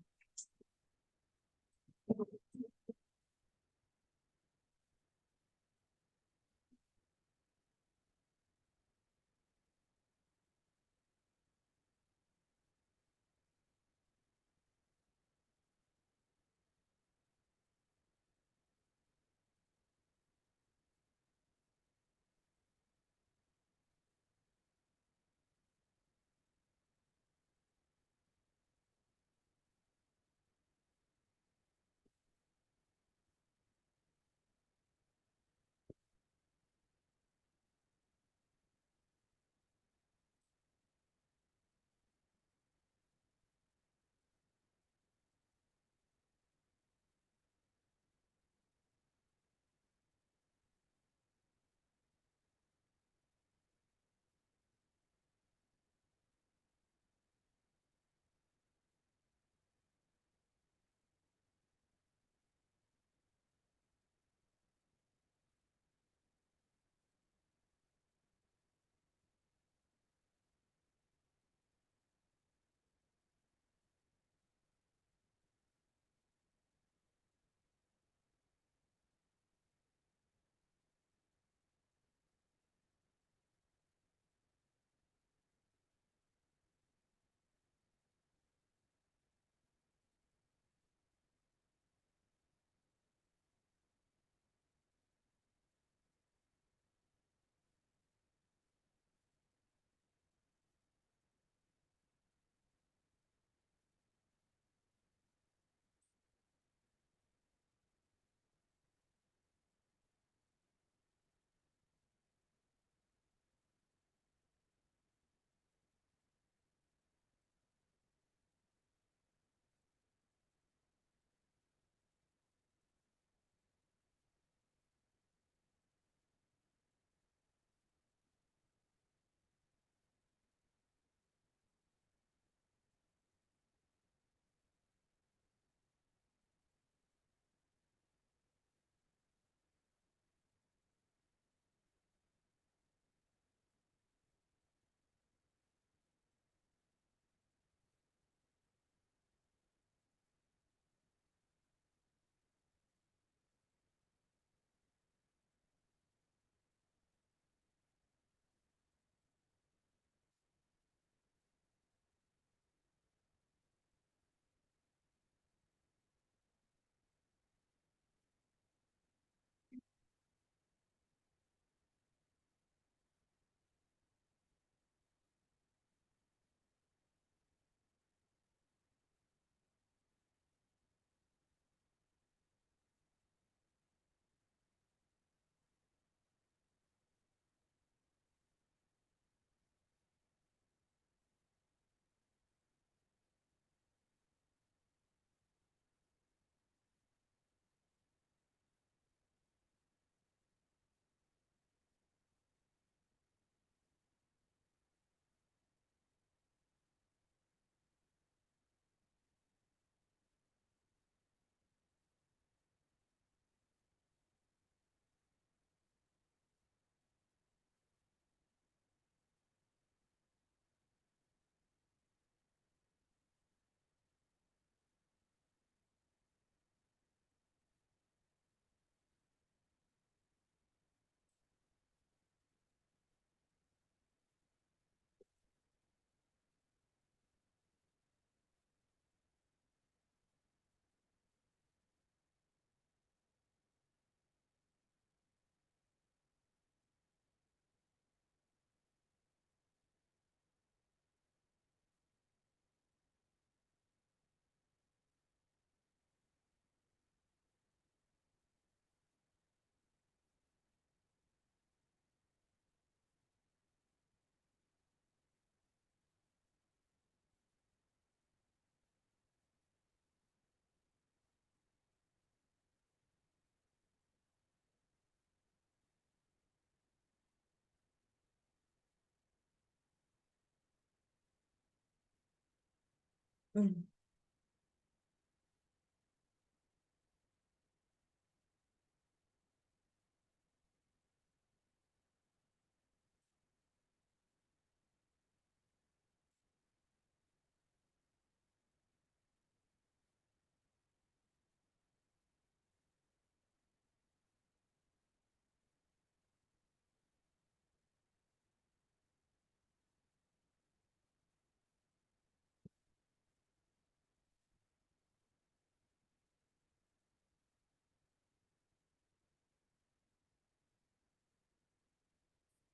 Speaker 1: 음.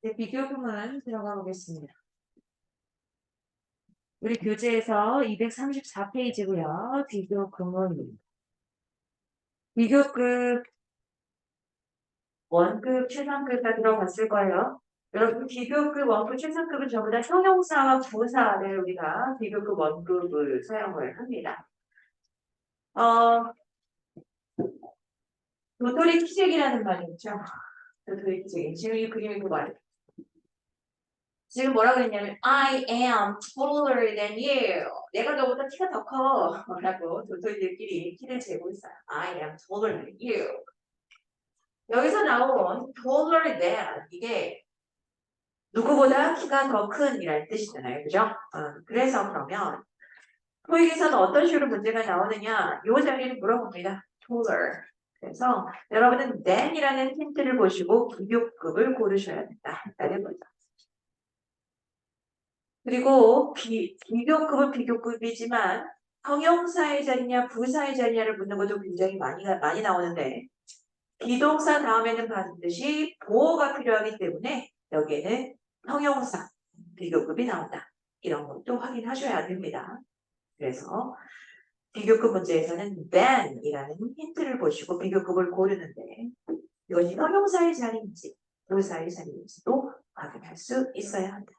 Speaker 1: 네, 비교금은 들어가 보겠습니다. 우리 교재에서 234페이지고요. 비교금은 비교급 원급, 최상급 다 들어갔을 거예요. 여러분 비교급, 원급, 최상급은 전부 다 형용사와 부사를 우리가 비교급, 원급을 사용을 합니다. 도토리 키재기라는 말이 있죠. 도토리 키재기. 지금 이 그림이 그거예요. 지금 뭐라고 했냐면 I am taller than you. 내가 너보다 키가 더 커. 라고 도토리들끼리 키를 재고 있어요. I am taller than you. 여기서 나온 taller than 이게 누구보다 키가 더 큰이라는 뜻이잖아요. 그죠? 그래서 그러면 토익에서는 어떤 식으로 문제가 나오느냐 이 자리를 물어봅니다. taller. 그래서 여러분은 than이라는 힌트를 보시고 비교급을 고르셔야 된다. 라는 거죠. 그리고 비교급은 비교급이지만 형용사의 자리냐 부사의 자리냐를 묻는 것도 굉장히 많이 나오는데 비동사 다음에는 반드시 보어가 필요하기 때문에 여기에는 형용사 비교급이 나온다. 이런 것도 확인하셔야 됩니다. 그래서 비교급 문제에서는 than이라는 힌트를 보시고 비교급을 고르는데 이것이 형용사의 자리인지 부사의 자리인지도 확인할 수 있어야 한다.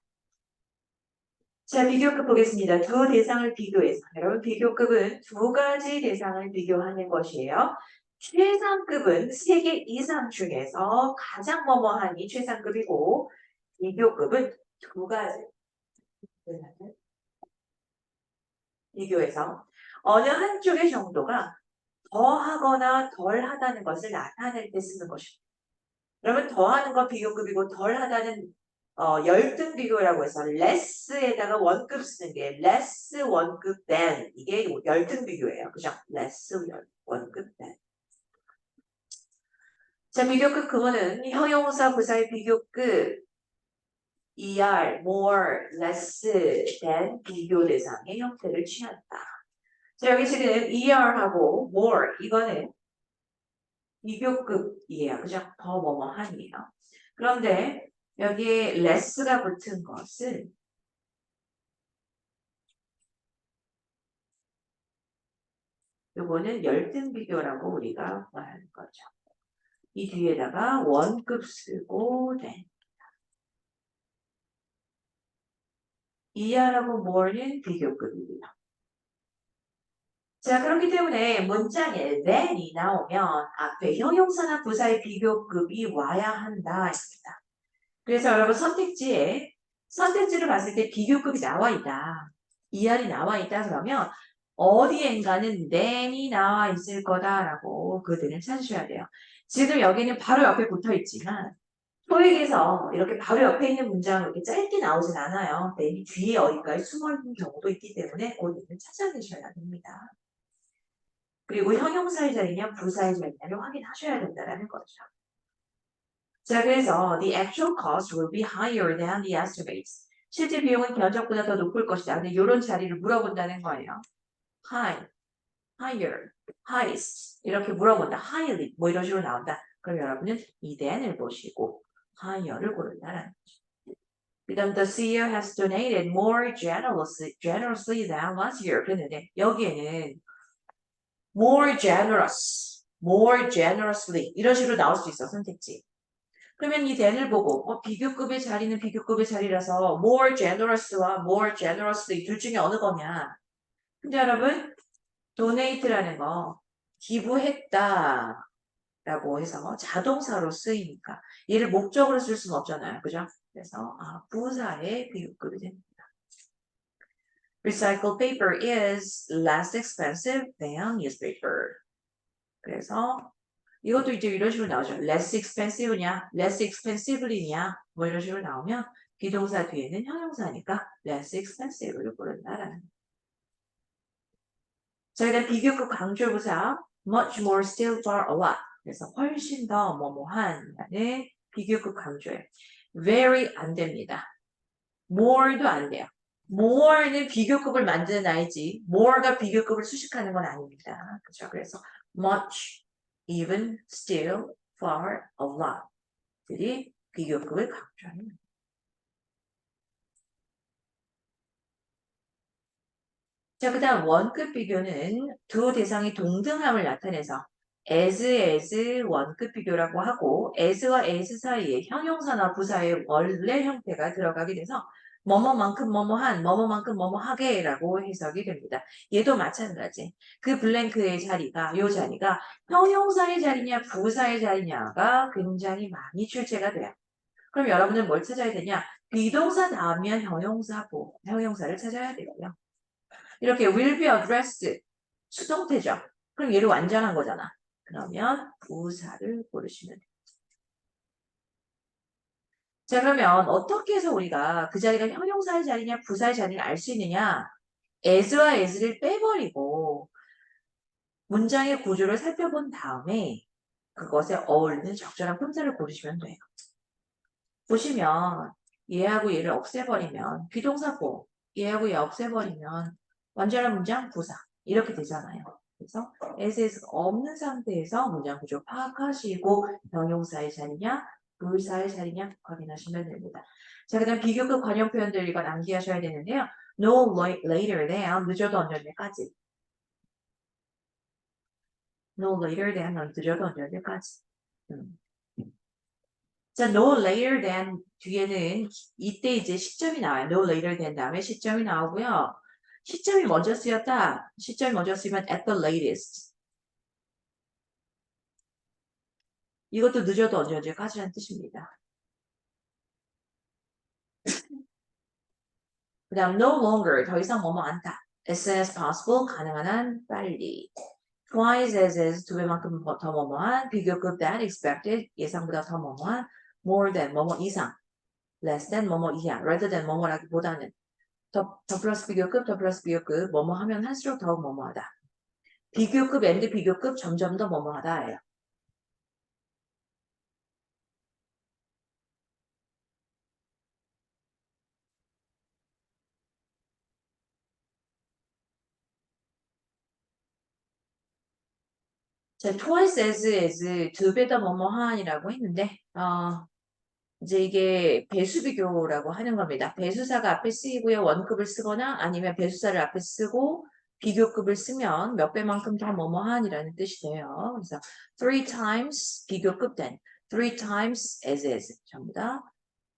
Speaker 1: 자, 비교급 보겠습니다. 두 대상을 비교해서. 여러분, 비교급은 두 가지 대상을 비교하는 것이에요. 최상급은 3개 이상 중에서 가장 뭐뭐하니 최상급이고, 비교급은 두 가지 대상을 비교해서 어느 한쪽의 정도가 더하거나 덜하다는 것을 나타낼 때 쓰는 것입니다. 그러면 더하는 건 비교급이고 덜하다는 열등 비교라고 해서 less에다가 원급 쓰는 게 less 원급 than 이게 열등 비교예요. 그죠? less 원급 than. 자, 비교급 그거는 형용사 부사의 비교급 er, more, less than 비교 대상의 형태를 취한다. 자, 여기 지금 er하고 more 이거는 비교급이에요. 그죠? 더 뭐뭐하니에요. 그런데 여기에 less가 붙은 것은 요거는 열등 비교라고 우리가 말하는 거죠. 이 뒤에다가 원급 쓰고 된. 이하라고 more는 비교급입니다. 자, 그렇기 때문에 문장에 than이 나오면 앞에 형용사나 부사의 비교급이 와야 한다입니다. 그래서 여러분 선택지를 봤을 때 비교급이 나와 있다. 이하이 나와 있다 그러면 어디엔가는 than이 나와 있을 거다라고 그들은 찾으셔야 돼요. 지금 여기는 바로 옆에 붙어 있지만 토익에서 이렇게 바로 옆에 있는 문장은 이렇게 짧게 나오진 않아요. than이 뒤에 어딘가에 숨어 있는 경우도 있기 때문에 그들은 찾아내셔야 됩니다. 그리고 형용사의 자리냐 부사의 자리냐를 확인하셔야 된다는 거죠. 자, 그래서 the actual cost will be higher than the estimates. 실제 비용은 견적보다 더 높을 것이다. 근데 이런 자리를 물어본다는 거예요. higher, highest 이렇게 물어본다. highly 뭐 이런 식으로 나온다. 그럼 여러분은 이 than을 보시고 higher를 고른다라는 거죠. 그 다음 the CEO has donated more generously than last year. 그랬는데 여기에는 more generously 이런 식으로 나올 수 있어 선택지. 그러면 이 than을 보고 비교급의 자리는 비교급의 자리라서 more generous와 more generously 둘 중에 어느 거냐. 근데 여러분 donate라는 거 기부했다 라고 해서 자동사로 쓰이니까 얘를 목적으로 쓸 수는 없잖아요. 그죠? 그래서 부사의 비교급이 됩니다. recycled paper is less expensive than newspaper. 그래서 이것도 이제 이런 식으로 나오죠. less expensive냐, less expensively냐, 뭐 이런 식으로 나오면 비동사 뒤에는 형용사니까 less expensive를 고른다라는. 자, 그다음 비교급 강조부사 much more, still, far, a lot. 그래서 훨씬 더 뭐뭐한라는 비교급 강조예요. very 안 됩니다. more도 안 돼요. more는 비교급을 만드는 아이지 more가 비교급을 수식하는 건 아닙니다. 그렇죠? 그래서 much, even, still, far, a lot 들이 비교급을 강조하는 거예요. 자, 그 다음 원급 비교는 두 대상이 동등함을 나타내서 as 원급 비교라고 하고 as와 as 사이에 형용사나 부사의 원래 형태가 들어가게 돼서 뭐뭐만큼 뭐뭐한, 뭐뭐만큼 뭐뭐하게라고 해석이 됩니다. 얘도 마찬가지. 그 블랭크의 자리가, 요 자리가 형용사의 자리냐, 부사의 자리냐가 굉장히 많이 출제가 돼요. 그럼 여러분은 뭘 찾아야 되냐? 비동사 다음면 형용사를 찾아야 되고요. 이렇게 will be addressed 수동태죠. 그럼 얘를 완전한 거잖아. 그러면 부사를 고르시면 돼요. 자, 그러면 어떻게 해서 우리가 그 자리가 형용사의 자리냐 부사의 자리를 알 수 있느냐? as와 as를 빼버리고 문장의 구조를 살펴본 다음에 그것에 어울리는 적절한 품사를 고르시면 돼요. 보시면 얘하고 얘를 없애버리면 비동사고 얘하고 얘 없애버리면 완전한 문장 부사 이렇게 되잖아요. 그래서 as가 없는 상태에서 문장 구조 파악하시고 형용사의 자리냐 부사의 자리냐 확인하시면 됩니다. 자, 그 다음 비교급 관용 표현들 이건 암기하셔야 되는데요. No later than 늦어도 언제까지. No later than 늦어도 언제까지. 자, no later than 뒤에는 이때 이제 시점이 나와요. no later than 다음에 시점이 나오고요. 시점이 먼저 쓰였다. 시점이 먼저 쓰이면 at the latest. 이것도 늦어도 언제까지라는 뜻입니다. 그 다음 no longer 더 이상 뭐뭐 않다. as soon as possible 가능한 한 빨리. twice as 두 배만큼 더 뭐뭐한. 비교급 that expected 예상보다 더 뭐뭐한. more than 뭐뭐 이상. less than 뭐뭐 이하. rather than 뭐뭐라기보다는 더 플러스 비교급 뭐뭐 하면 할수록 더욱 뭐뭐하다. 비교급 and 비교급 점점 더 뭐뭐하다예요. 자, twice as 두 배 더 뭐뭐한이라고 했는데 이제 이게 배수 비교라고 하는 겁니다. 배수사가 앞에 쓰이고요. 원급을 쓰거나 아니면 배수사를 앞에 쓰고 비교급을 쓰면 몇 배만큼 더 뭐뭐한이라는 뜻이 돼요. 그래서 three times 비교급 then, three times as 전부 다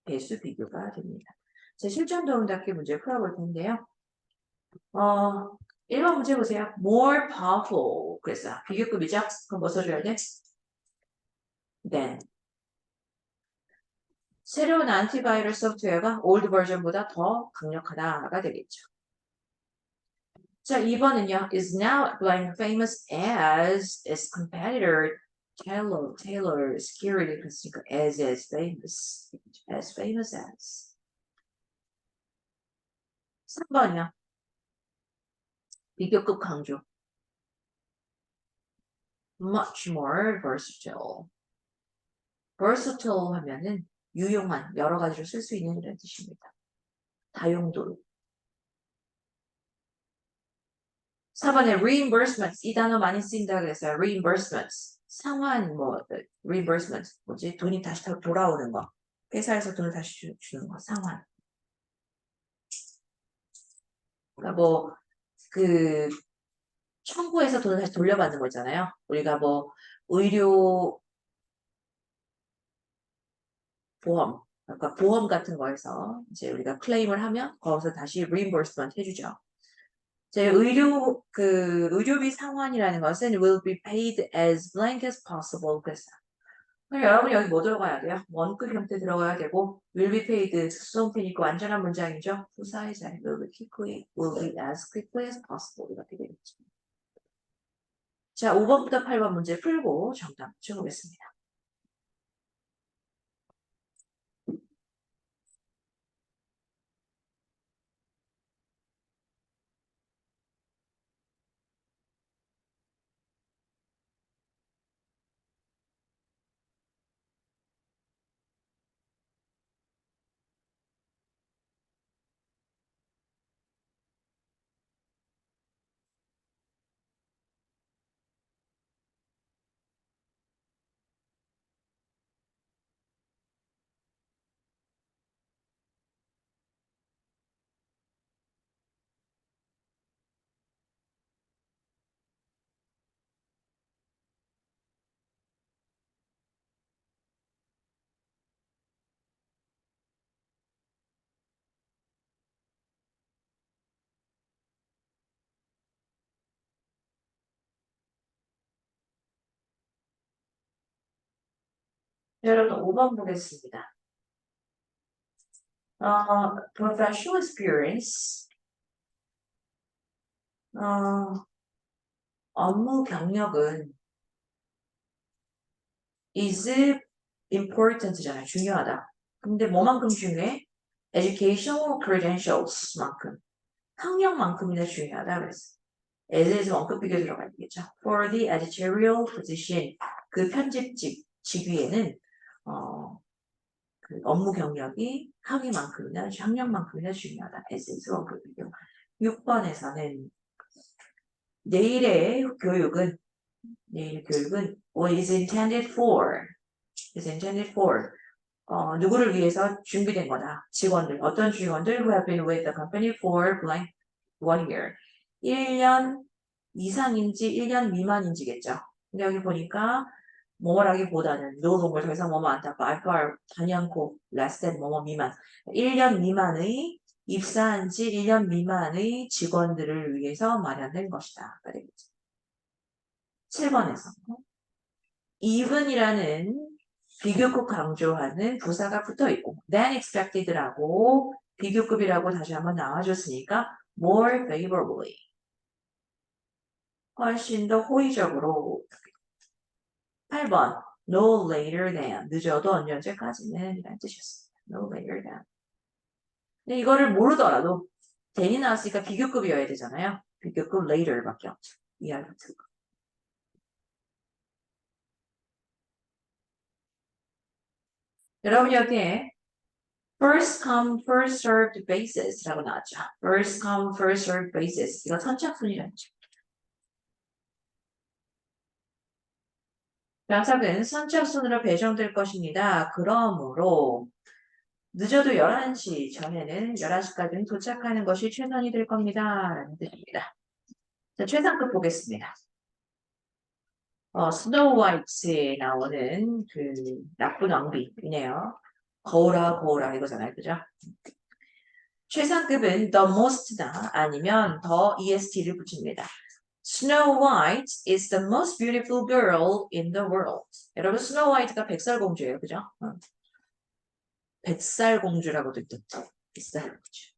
Speaker 1: 배수 비교가 됩니다. 자, 실전 도움 닫기 문제 풀어볼 텐데요. 1번 문제 보세요. more powerful. 그래서 비교급이죠? 그럼 뭐 써줘야 돼? then. 새로운 안티바이러스 소프트웨어가 올드 버전보다 더 강력하다가 되겠죠. 자, 2번은요. is now blank famous as its competitor Taylor Security 그러니까 as famous as. 3번이요. 비교급 강조. much more versatile. versatile 하면은 유용한, 여러 가지로 쓸 수 있는 이런 뜻입니다. 다용도로. 4번에 reimbursements. 이 단어 많이 쓰인다 그랬어요. reimbursements. 상환, reimbursement. 뭐지? 돈이 다시 돌아오는 거. 회사에서 돈을 다시 주는 거. 상환. 그러니까 청구해서 돈을 다시 돌려받는 거잖아요. 우리가 의료 보험, 그러니까 보험 같은 거에서 이제 우리가 클레임을 하면 거기서 다시 reimbursement 해주죠. 제 의료비 상환이라는 것은 will be paid as blank as possible. 그래서 그럼 여러분 여기 뭐 들어가야 돼요? 원급 형태 들어가야 되고 will be paid 수동태니까 완전한 문장이죠. 부사의 자리 will be as quickly as possible 이렇게 되겠죠. 자, 5번부터 8번 문제 풀고 정답 쳐보겠습니다. 여러분 5번 보겠습니다. Professional experience. 업무 경력은 is important잖아요. 중요하다. 근데 뭐만큼 중요해? Educational credentials만큼. 학력만큼이나 중요하다 그랬어. as에서 원급 비교 들어가야 되겠죠. For the editorial position, 그 편집직 직위에는 그 업무 경력이 학력만큼이나 중요하다. as에서 원급 비교. 6번에서는 내일 교육은 is intended for 누구를 위해서 준비된 거다. 직원들, 어떤 직원들 who have been with the company for blank 1 year. 1년 이상인지 1년 미만인지겠죠. 근데 여기 보니까 뭐라기보다는 no longer 더 이상 뭐뭐 않다. by far 단연코 less than 뭐뭐 미만. 1년 미만의 입사한 지 1년 미만의 직원들을 위해서 마련된 것이다. 그러겠죠. 7번에서 even이라는 비교급 강조하는 부사가 붙어있고 than expected라고 비교급이라고 다시 한번 나와줬으니까 more favorably 훨씬 더 호의적으로 8번 no later than 늦어도 언제까지는 이라는 뜻이었습니다. no later than 근데 이거를 모르더라도 than이 나왔으니까 비교급이어야 되잖아요. 비교급 later밖에 없죠. 이해할 같은 거. 여러분 여기에 first come first served basis라고 나왔죠. first come first served basis 이거 선착순이라는 죠. 명사는 선착순으로 배정될 것입니다. 그러므로 늦어도 11시 전에는 11시까지는 도착하는 것이 최선이 될 겁니다. 라는 뜻입니다. 자, 최상급 보겠습니다. 스노우 화이트에 나오는 그 나쁜 왕비이네요. 거울아 이거잖아요. 그죠? 최상급은 the most나 아니면 더 est를 붙입니다. Snow White is the most beautiful girl in the world. 여러분 스노우 화이트가 백설공주예요. 그죠? 백살공주라고도 있죠. 백살공주.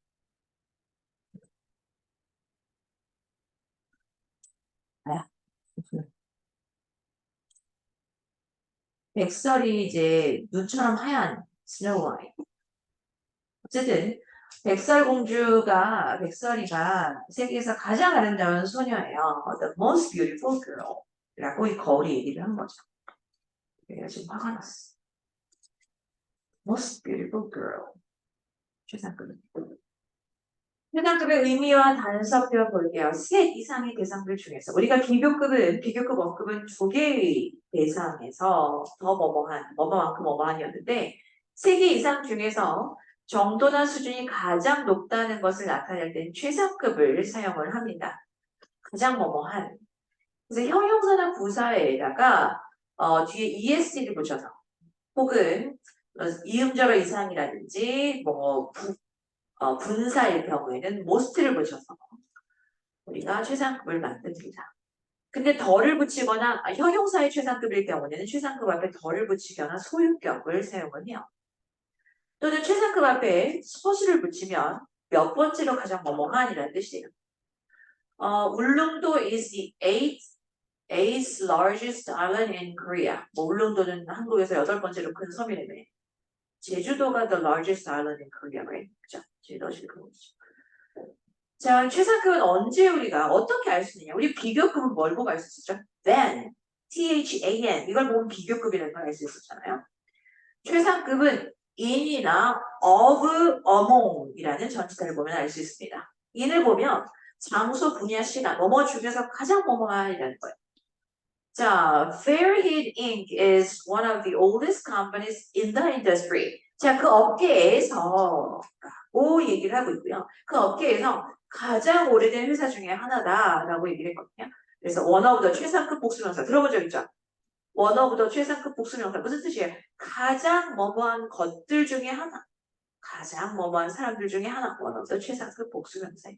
Speaker 1: 백설이 이제 눈처럼 하얀 스노우 화이트. 어쨌든 백설이가 세계에서 가장 아름다운 소녀예요. The most beautiful girl 라고 이 거울이 얘기를 한 거죠. 내가 지금 화가 났어. Most beautiful girl. 최상급은. 최상급의 의미와 단서표 볼게요. 셋 이상의 대상들 중에서 우리가 비교급 원급은 2개의 대상에서 더 뭐뭐만큼 뭐뭐한이었는데 3개 이상 중에서 정도나 수준이 가장 높다는 것을 나타낼 땐 최상급을 사용을 합니다. 가장 뭐뭐한. 그래서 형용사나 부사에다가 뒤에 ES를 붙여서 혹은 이음절어 이상이라든지 분사일 경우에는 most를 붙여서 우리가 최상급을 만듭니다. 근데 덜을 붙이거나 형용사의 최상급일 경우에는 최상급 앞에 덜을 붙이거나 소유격을 사용을 해요. 또는 최상급 앞에 서술을 붙이면 몇 번째로 가장 뭐뭐한이라는 뜻이에요. 울릉도 is the eighth largest island in Korea. 뭐 울릉도는 한국에서 8번째로 큰 섬이라며. 제주도가 the largest island in Korea, right? 그죠? 제주도가 제일 큰 거죠. 자, 최상급은 언제 우리가 어떻게 알 수 있느냐? 우리 비교급은 뭘 보고 알 수 있었죠? Then, THAN 이걸 보면 비교급이라는 걸 알 수 있었잖아요. 최상급은 in이나 of, among이라는 전치사를 보면 알 수 있습니다. in을 보면 장소, 분야, 시간, 뭐뭐 중에서 가장 뭐뭐한이라는 거예요. 자, Fahrenheit Inc. is one of the oldest companies in the industry. 자, 그 업계에서 오 얘기를 하고 있고요. 그 업계에서 가장 오래된 회사 중에 하나다라고 얘기를 했거든요. 그래서 one of the 최상급 복수명사 들어본 적 있죠? one of the 최상급 복수명사 무슨 뜻이에요? 가장 뭐뭐한 것들 중에 하나. 가장 뭐뭐한 사람들 중에 하나. one of the 최상급 복수명사예요.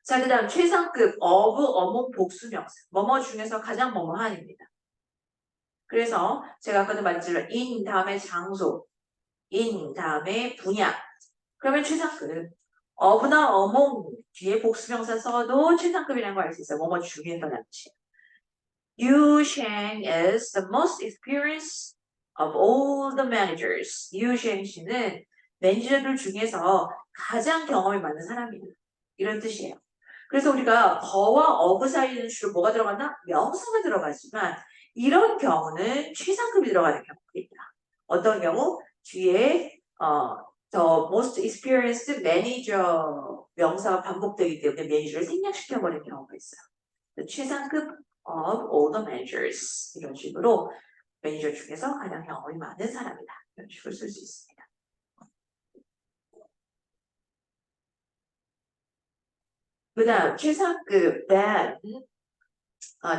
Speaker 1: 자, 그 다음 최상급 of, among 복수명사. 뭐뭐 중에서 가장 뭐뭐한입니다. 그래서 제가 아까도 말했지만 in 다음에 장소, in 다음에 분야. 그러면 최상급. of나 among 뒤에 복수명사 써도 최상급이라는 걸 알 수 있어요. 뭐뭐 중에서라는 뜻이에요. Yu Sheng is the most experienced of all the managers. Yu Sheng 씨는 매니저들 중에서 가장 경험이 많은 사람이에요. 이런 뜻이에요. 그래서 우리가 더와 of 사이에는 주로 뭐가 들어간다? 명사가 들어가지만 이런 경우는 최상급이 들어가는 경우가 있다. 어떤 경우? 뒤에 the most experienced manager 명사가 반복되기 때문에 매니저를 생략시켜버리는 경우가 있어요. 최상급 of all the managers 이런 식으로 매니저 중에서 가장 경험이 많은 사람이다. 이런 식으로 쓸 수 있습니다. 그 다음 최상급 that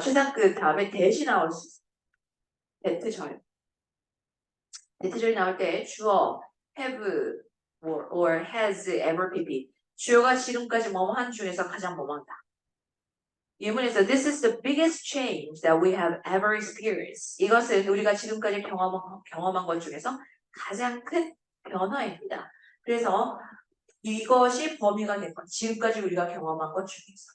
Speaker 1: 최상급 다음에 that이 나올 수 있어요. that절 that절이 나올 때 주어 have or has ever pp 주어가 지금까지 뭐뭐 한 중에서 가장 뭐뭐한다. 예문에서 This is the biggest change that we have ever experienced. 이것은 우리가 지금까지 경험한 것 중에서 가장 큰 변화입니다. 그래서 이것이 범위가 된 것, 지금까지 우리가 경험한 것 중에서.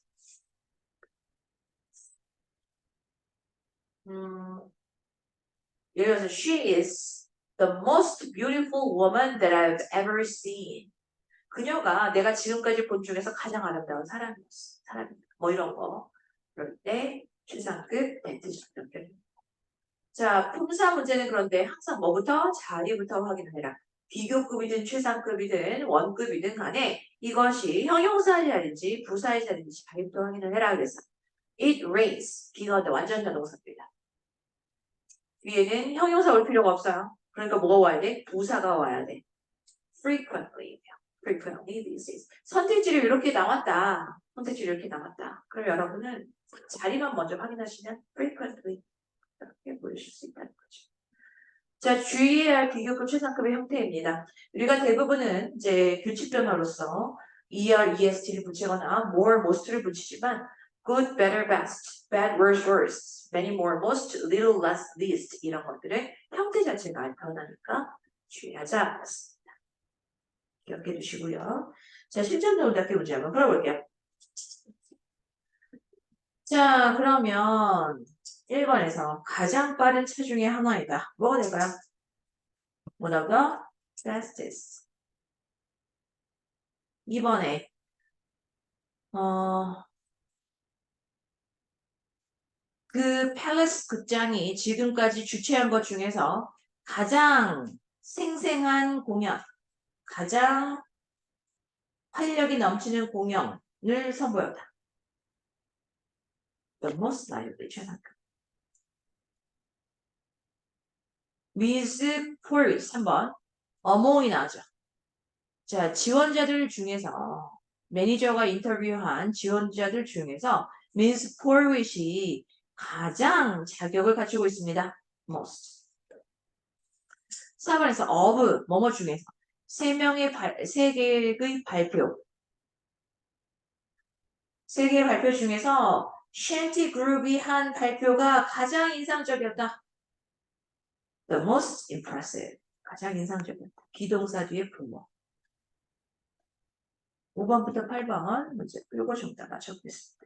Speaker 1: 예를 들어서 She is the most beautiful woman that I've ever seen. 그녀가 내가 지금까지 본 중에서 가장 아름다운 사람이었어. 뭐 이런 거. 그럴 때 최상급 that절. 자, 품사 문제는 그런데 항상 뭐부터? 자리부터 확인을 해라. 비교급이든 최상급이든 원급이든 간에 이것이 형용사 자리인지 부사의 자리인지 자리부터 확인을 해라 그랬어. It rains. 비가 온다. 완전 자동사입니다. 위에는 형용사 올 필요가 없어요. 그러니까 뭐가 와야 돼? 부사가 와야 돼. Frequently. Frequently these days. 선택지를 이렇게 나왔다. 선택지를 이렇게 나왔다. 그럼 여러분은 자리만 먼저 확인하시면 frequently 이렇게 보여주실 수 있다는 거죠. 자, 주의해야 할 비교급 최상급의 형태입니다. 우리가 대부분은 이제 규칙 변화로서 er, est를 붙이거나 more, most를 붙이지만 good, better, best, bad, worse, worst, many more, most, little, less, least 이런 것들의 형태 자체가 안 변하니까 주의하자. 기억해 주시고요. 자, 실전적으로 답해 문제 한번 풀어볼게요. 자, 그러면 1번에서 가장 빠른 차 중에 하나이다. 뭐가 될까요? One of the fastest. 2번에 그 팰리스 극장이 지금까지 주최한 것 중에서 가장 생생한 공연, 가장 활력이 넘치는 공연을 선보였다. The most lively 최상급. with porridge 3번 among이 나오죠. 자, 지원자들 중에서 매니저가 인터뷰한 지원자들 중에서 Ms. Porridge이 가장 자격을 갖추고 있습니다. most. 4번에서 of 뭐뭐 중에서 세 개의 발표. 세 개의 발표 중에서 샨티 그룹이 한 발표가 가장 인상적이었다. The most impressive. 가장 인상적이었다. 비동사 뒤에 부모. 5번부터 8번 문제 풀고 정답 맞춰보겠습니다.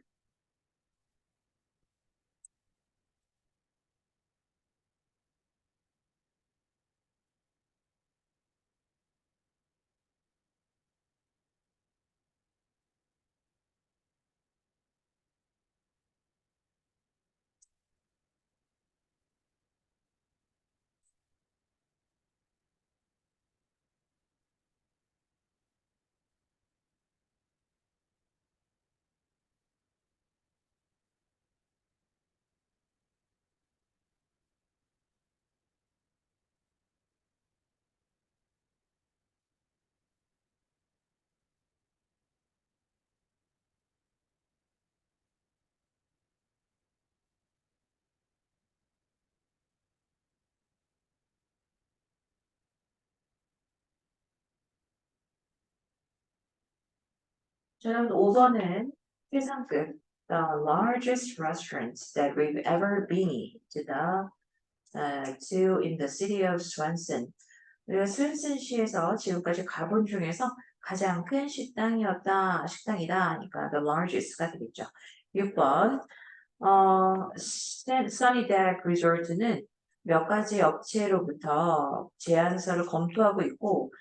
Speaker 1: 자, 여러분 5번은 최상급 The largest restaurants that we've ever been to in the city of Swanson. 우리가 스완슨시에서 지금까지 가본 중에서 가장 큰 식당이다. 그러니까 the largest가 되겠죠. 6번 Sunny Deck Resort는 몇 가지 업체로부터 제안서를 검토하고 있고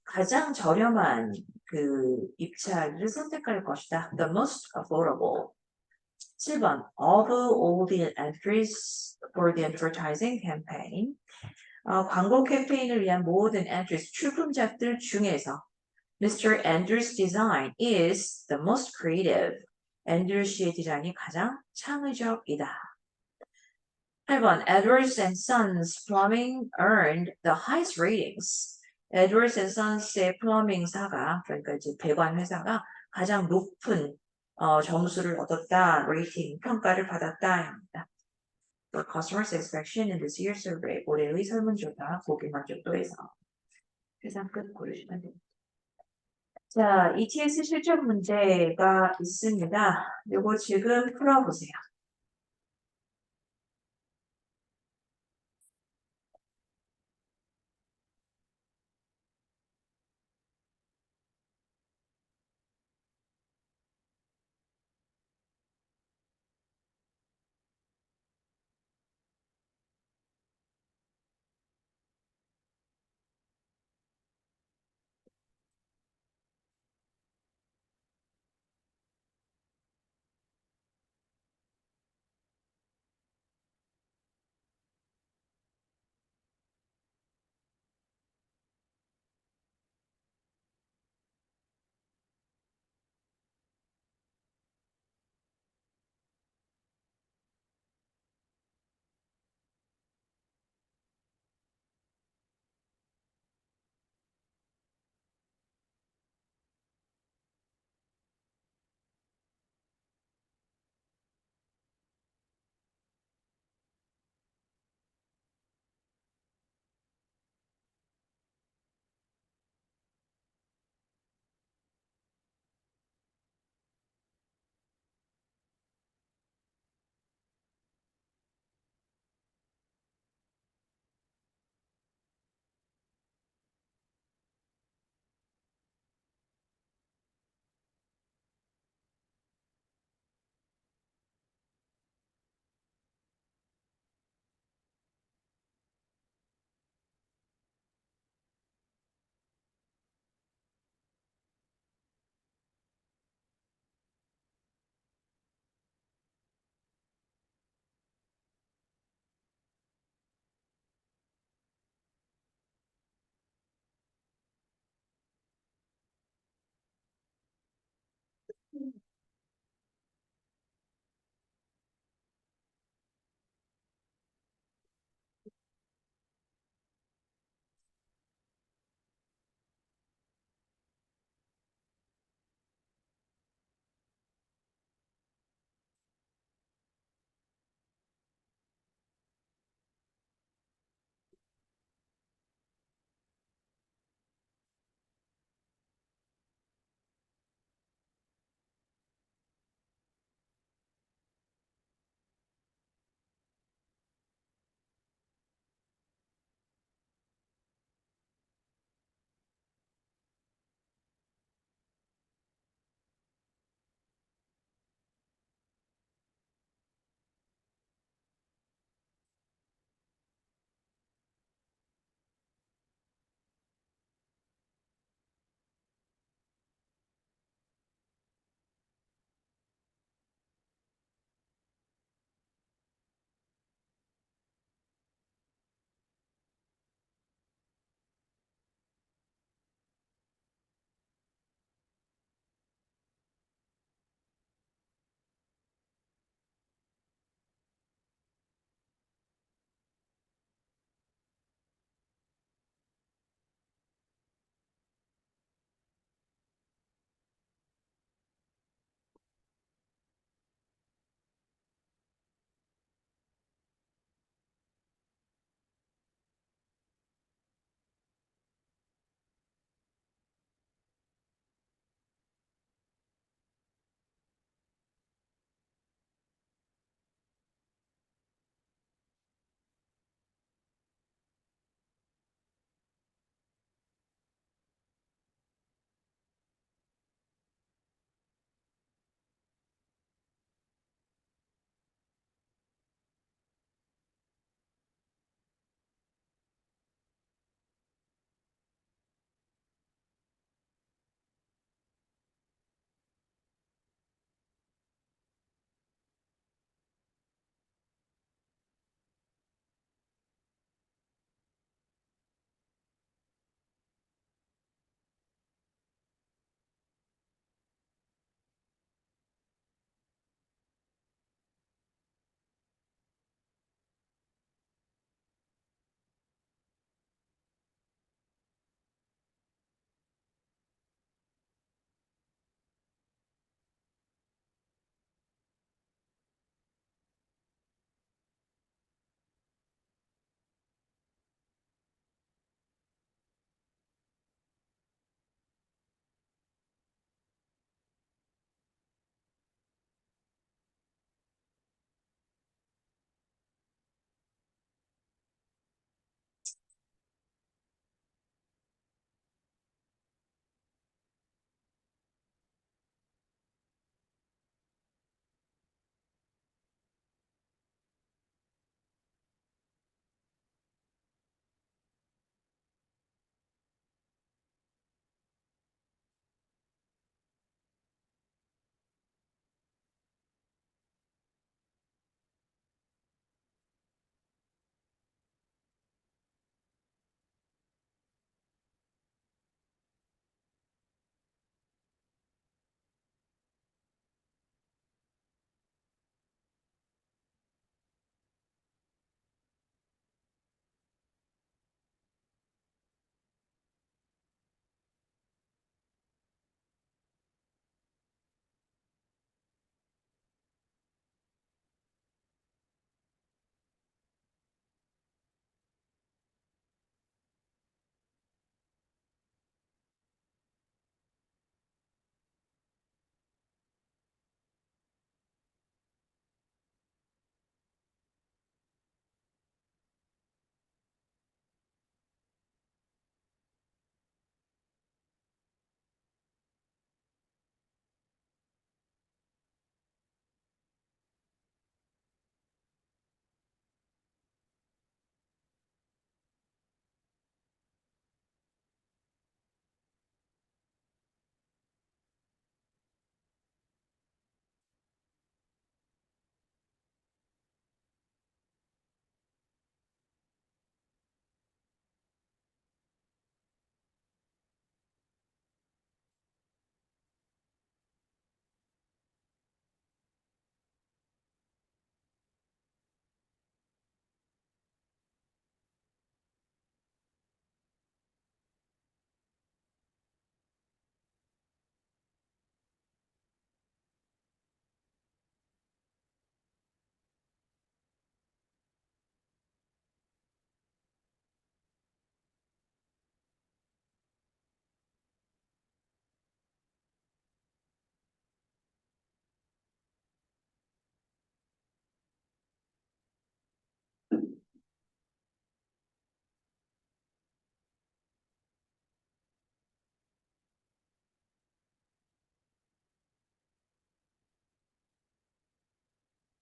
Speaker 1: 가장 저렴한 그 입찰을 선택할 것이다. The most affordable. 7번 Of all the entries for the advertising campaign. 광고 캠페인을 위한 모든 entries, 출품작들 중에서 Mr. Andrews' design is the most creative. 앤드류스의 디자인이 가장 창의적이다. 8번 Edwards and Sons Plumbing earned the highest ratings. Edwards and Sons의 플러밍사가 그러니까 이제 배관 회사가 가장 높은 점수를 얻었다. 레이팅 평가를 받았다입니다. For customer satisfaction in this year's survey, 올해의 설문조사 고객 만족도에서 최상급 고르시면 됩니다. 자, ETS 실전 문제가 있습니다. 요거 지금 풀어보세요.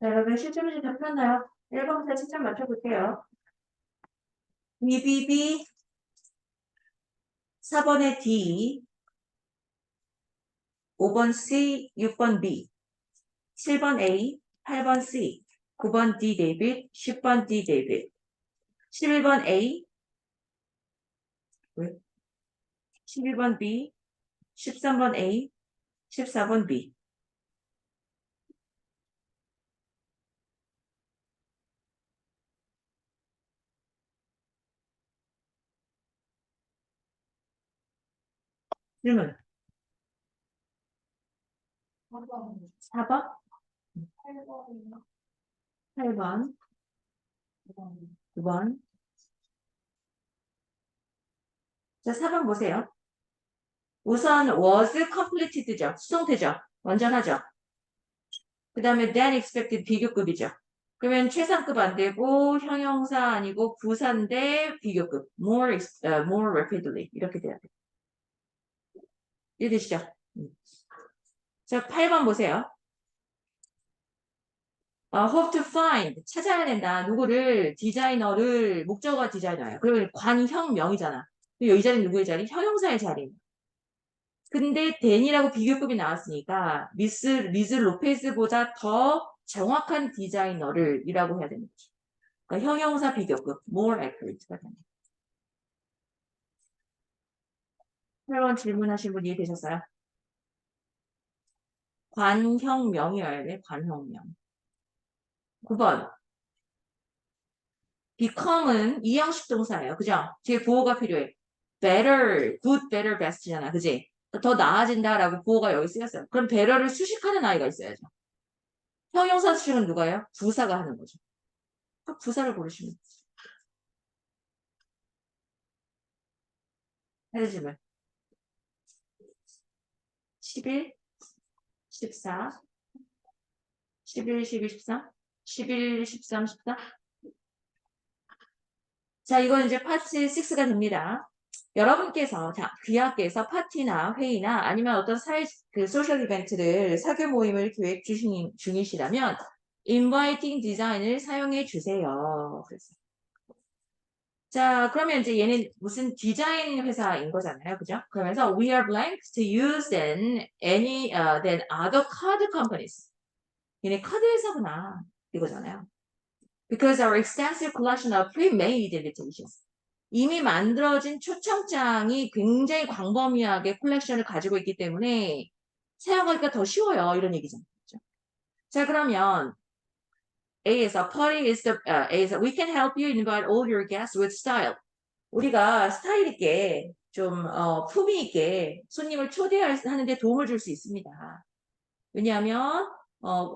Speaker 1: 자, 여러분 실제 문제 다 풀었나요? 1번부터 채점 맞춰볼게요. BBB 4번에 D 5번 C 6번 B 7번 A 8번 C 9번 D 데이빗 10번 D 데이빗 11번 A 11번 B 13번 A 14번 B 질문 4번 8번 9번 자 4번 보세요. 우선 was completed죠. 수동태죠. 완전하죠. 그 다음에 than expected 비교급이죠. 그러면 최상급 안 되고 형용사 아니고 부사인데 비교급 more rapidly 이렇게 돼야 돼요. 이해되시죠? 자 8번 보세요. hope to find 찾아야 된다. 누구를 디자이너를 목적어가 디자이너예요. 그러면 관형명이잖아. 이 자리는 누구의 자리? 형용사의 자리. 근데 댄이라고 비교급이 나왔으니까 리즈 로페스보다 더 정확한 디자이너를 이라고 해야 되는 거죠. 그러니까 형용사 비교급 more accurate가 됩니다. 8번 질문하신 분 이해되셨어요? 관형명이어야 돼. 관형명. 9번 become은 이형식 동사예요. 그죠? 뒤에 보호가 필요해. better, good, better, best잖아. 그지? 더 나아진다라고 보호가 여기 쓰였어요. 그럼 better를 수식하는 아이가 있어야죠. 형용사 수식은 누가요? 부사가 하는 거죠. 그 부사를 고르시면 돼요. 해주시면 11, 14, 11, 12, 13, 11, 13, 14. 자, 이건 이제 파트 6가 됩니다. 여러분께서 귀하께서 파티나 회의나 아니면 어떤 소셜 이벤트를 사교 모임을 계획 중이시라면 inviting design을 사용해 주세요. 그래서. 자, 그러면 이제 얘는 무슨 디자인 회사인 거잖아요. 그죠? 그러면서 we are blank to use than other card companies. 얘네 카드 회사구나. 이거잖아요. Because our extensive collection of pre-made invitations. 이미 만들어진 초청장이 굉장히 광범위하게 콜렉션을 가지고 있기 때문에 사용하기가 더 쉬워요. 이런 얘기잖아요. 그렇죠? 자, 그러면 A에서 A에서 we can help you invite all your guests with style. 우리가 스타일 있게 좀 품위 있게 손님을 초대하는데 도움을 줄 수 있습니다. 왜냐하면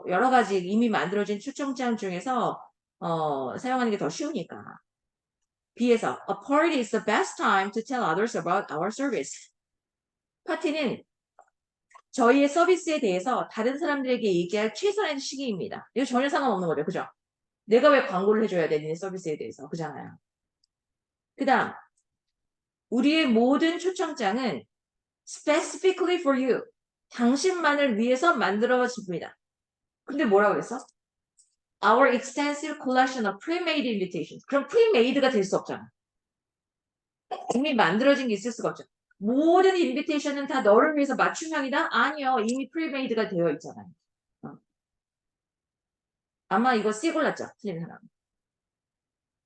Speaker 1: 여러 가지 이미 만들어진 초청장 중에서 사용하는 게 더 쉬우니까. B에서 A party is the best time to tell others about our service. 파티는 저희의 서비스에 대해서 다른 사람들에게 얘기할 최선의 시기입니다. 이거 전혀 상관없는 거죠. 그죠? 내가 왜 광고를 해줘야 돼? 네 서비스에 대해서. 그잖아요. 그 다음 우리의 모든 초청장은 specifically for you. 당신만을 위해서 만들어집니다. 근데 뭐라고 그랬어? Our extensive collection of pre-made invitations. 그럼 pre-made가 될 수 없잖아. 이미 만들어진 게 있을 수가 없죠. 모든 인비테이션은 다 너를 위해서 맞춤형이다? 아니요. 이미 pre-made가 되어 있잖아요. 아마 이거 C 골랐죠? 틀린 사람.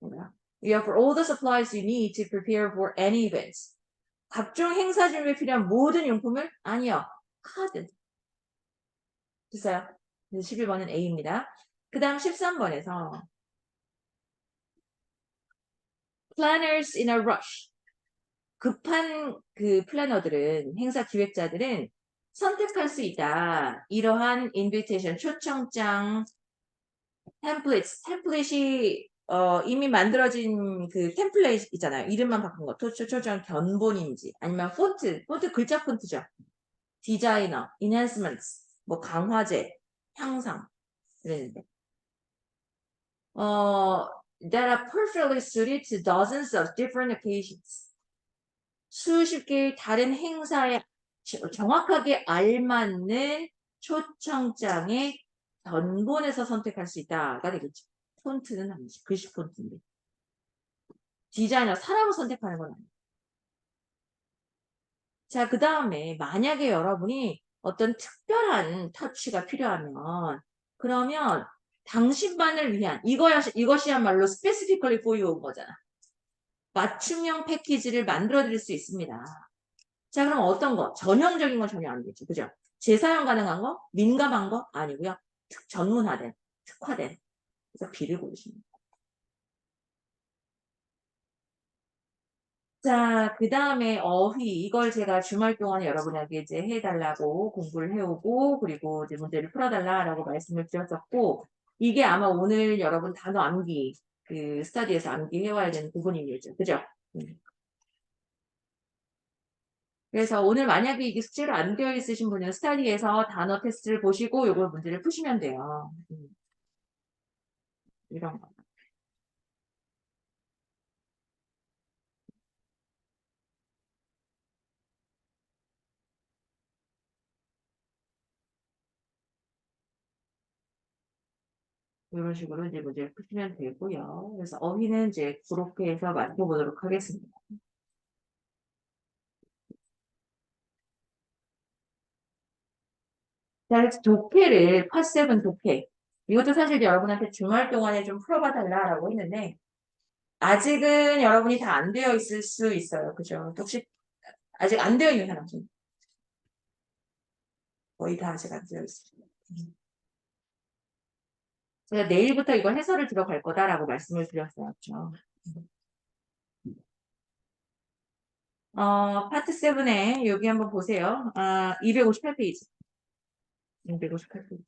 Speaker 1: 뭐야? You offer all the supplies you need to prepare for any events. 각종 행사 준비에 필요한 모든 용품을? 아니요. 카드. 됐어요? 11번은 A입니다. 그 다음 13번에서 planners in a rush. 급한 그 플래너들은, 행사 기획자들은 선택할 수 있다. 이러한 인비테이션, 초청장, 템플릿이 이미 만들어진 그 템플릿 있잖아요. 이름만 바꾼 거. 초청 견본인지 아니면 폰트 글자 폰트죠. 디자이너, enhancements, 뭐 강화제, 향상 이랬는데 that are perfectly suited to dozens of different occasions. 수십 개의 다른 행사에 정확하게 알맞는 초청장의 전본에서 선택할 수 있다가 되겠죠. 폰트는 아니지. 글씨 폰트인데. 디자이너, 사람을 선택하는 건 아니에요. 자, 그 다음에 만약에 여러분이 어떤 특별한 터치가 필요하면 그러면 당신만을 위한 이것이야말로 specifically for you 온 거잖아. 맞춤형 패키지를 만들어 드릴 수 있습니다. 자, 그럼 어떤 거? 전형적인 건 전혀 아니겠죠. 그죠? 재사용 가능한 거? 민감한 거? 아니고요. 전문화된, 특화된. 그래서 B를 고르십니다. 자, 그 다음에 어휘. 이걸 제가 주말 동안에 여러분에게 이제 해달라고 공부를 해오고, 그리고 이제 문제를 풀어달라라고 말씀을 드렸었고, 이게 아마 오늘 여러분 단어 암기, 그 스터디에서 암기해와야 되는 부분이겠죠. 그죠? 그래서 오늘 만약에 이게 숙제로 안 되어 있으신 분은 스터디에서 단어 테스트를 보시고 요걸 문제를 푸시면 돼요. 이런 거. 이런 식으로 이제 문제를 푸시면 되고요. 그래서 어휘는 이제 그렇게 해서 맞춰보도록 하겠습니다. 자, 그래서 독해를, 팟7 독해. 이것도 사실 여러분한테 주말 동안에 좀 풀어봐달라라고 했는데, 아직은 여러분이 다 안 되어 있을 수 있어요. 그죠? 혹시 아직 안 되어 있는 사람 좀 거의 다 아직 안 되어 있습니다. 제가 내일부터 이거 해설을 들어갈 거다라고 말씀을 드렸어요. 그죠? 파트 7에 여기 한번 보세요. 258페이지. 258페이지.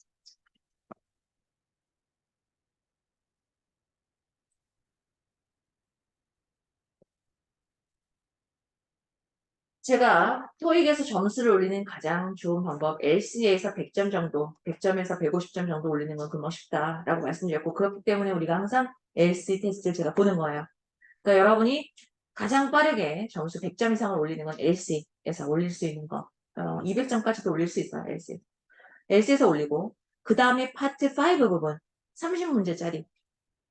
Speaker 1: 제가 토익에서 점수를 올리는 가장 좋은 방법, LC에서 100점 정도, 100점에서 150점 정도 올리는 건 금방 쉽다라고 말씀드렸고, 그렇기 때문에 우리가 항상 LC 테스트를 제가 보는 거예요. 그러니까 여러분이 가장 빠르게 점수 100점 이상을 올리는 건 LC에서 올릴 수 있는 거. 200점까지도 올릴 수 있어요, LC. LC에서 올리고, 그 다음에 파트 5 부분, 30문제짜리.